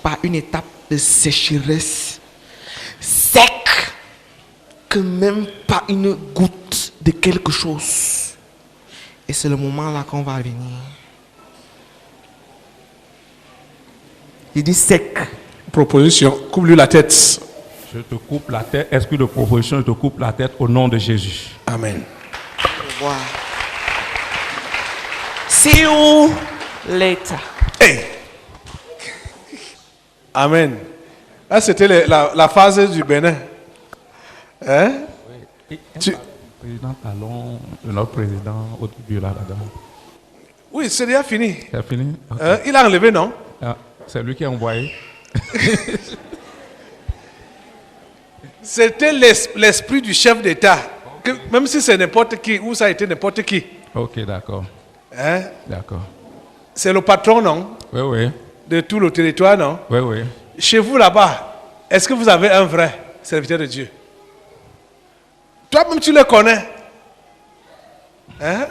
par une étape de sécheresse sec que même pas une goutte de quelque chose. Et c'est le moment là qu'on va venir. Il dit sec. Proposition, coupe-lui la tête. Je te coupe la tête, esprit de proposition, je te coupe la tête au nom de Jésus. Amen. Au revoir. See you later. Hey. Amen. Ah, c'était la phase du Bénin. Hein? Oui. Président Talon, notre président au début là-dedans. Oui, c'est déjà fini. C'est fini? Okay. Il a enlevé, non? Ah, c'est lui qui a envoyé. C'était l'esprit du chef d'État. Okay. Même si c'est n'importe qui, ou ça a été n'importe qui. Ok, d'accord. Hein? D'accord. C'est le patron, non? Oui, oui. de tout le territoire, non? Oui, oui. Chez vous là-bas, est-ce que vous avez un vrai serviteur de Dieu? Toi-même, tu le connais. Hein?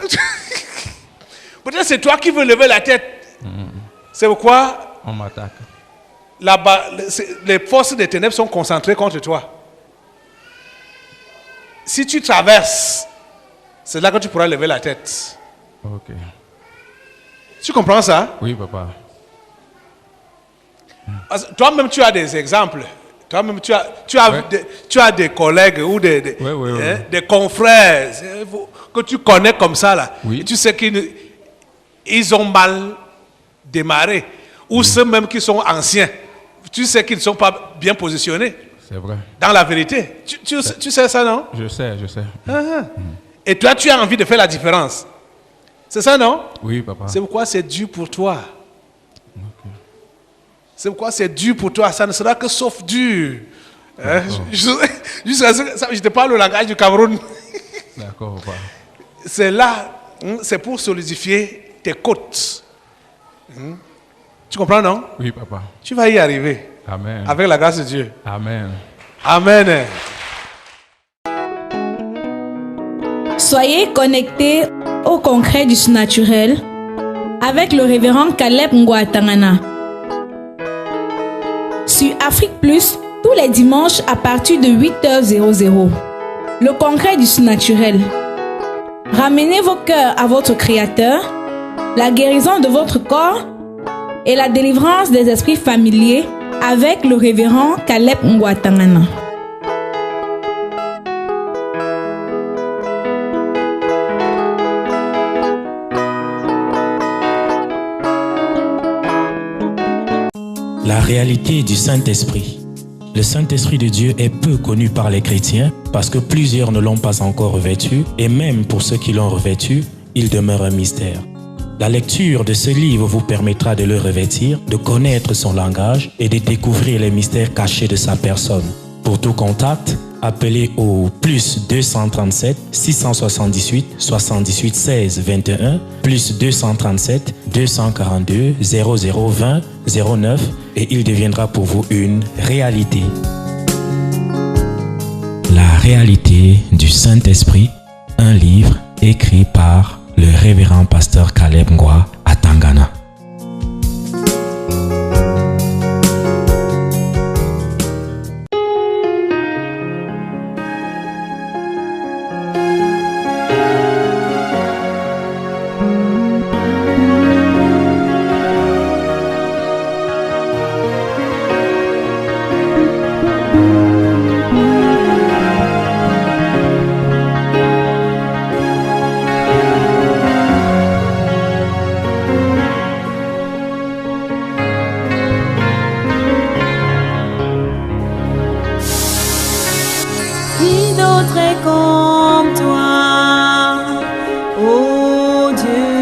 Peut-être c'est toi qui veux lever la tête. C'est pourquoi on m'attaque. Là-bas, les forces des ténèbres sont concentrées contre toi. Si tu traverses, c'est là que tu pourras lever la tête. Ok. Tu comprends ça? Oui, papa. Toi-même, tu as des exemples. Toi-même, tu as des collègues ou des confrères que tu connais comme ça. Là. Oui. Et tu sais qu'ils ont mal démarré. Ou ceux même qui sont anciens. Tu sais qu'ils ne sont pas bien positionnés. C'est vrai. Dans la vérité. Tu sais ça, non? Je sais. Et toi, tu as envie de faire la différence. C'est ça, non? Oui, papa. C'est pourquoi c'est dur pour toi. C'est pourquoi c'est dur pour toi. Ça ne sera que sauf dur. Hein? Je te parle le langage du Cameroun. D'accord, papa. C'est là, c'est pour solidifier tes côtes. Tu comprends, non? Oui, papa. Tu vas y arriver. Amen. Avec la grâce de Dieu. Amen. Amen. Soyez connectés au concret du surnaturel avec le révérend Caleb Ngouatangana. Sur Afrique Plus, tous les dimanches à partir de 8h00. Le concret du surnaturel. Ramenez vos cœurs à votre Créateur, la guérison de votre corps et la délivrance des esprits familiers avec le révérend Caleb Ngouatangana. La réalité du Saint-Esprit. Le Saint-Esprit de Dieu est peu connu par les chrétiens parce que plusieurs ne l'ont pas encore revêtu et même pour ceux qui l'ont revêtu, il demeure un mystère. La lecture de ce livre vous permettra de le revêtir, de connaître son langage et de découvrir les mystères cachés de sa personne. Pour tout contact, appelez au plus 237 678 78 16 21 plus 237 242 0020 09 et il deviendra pour vous une réalité. La réalité du Saint-Esprit, un livre écrit par le révérend pasteur Caleb Ngwa à Tangana. Qui d'autre est comme toi, ô Dieu?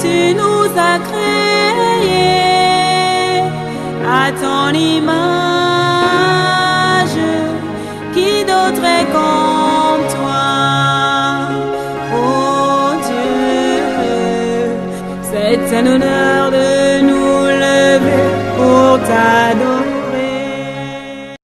Tu nous as créés à ton image. Qui d'autre est comme toi, ô Dieu? C'est un honneur de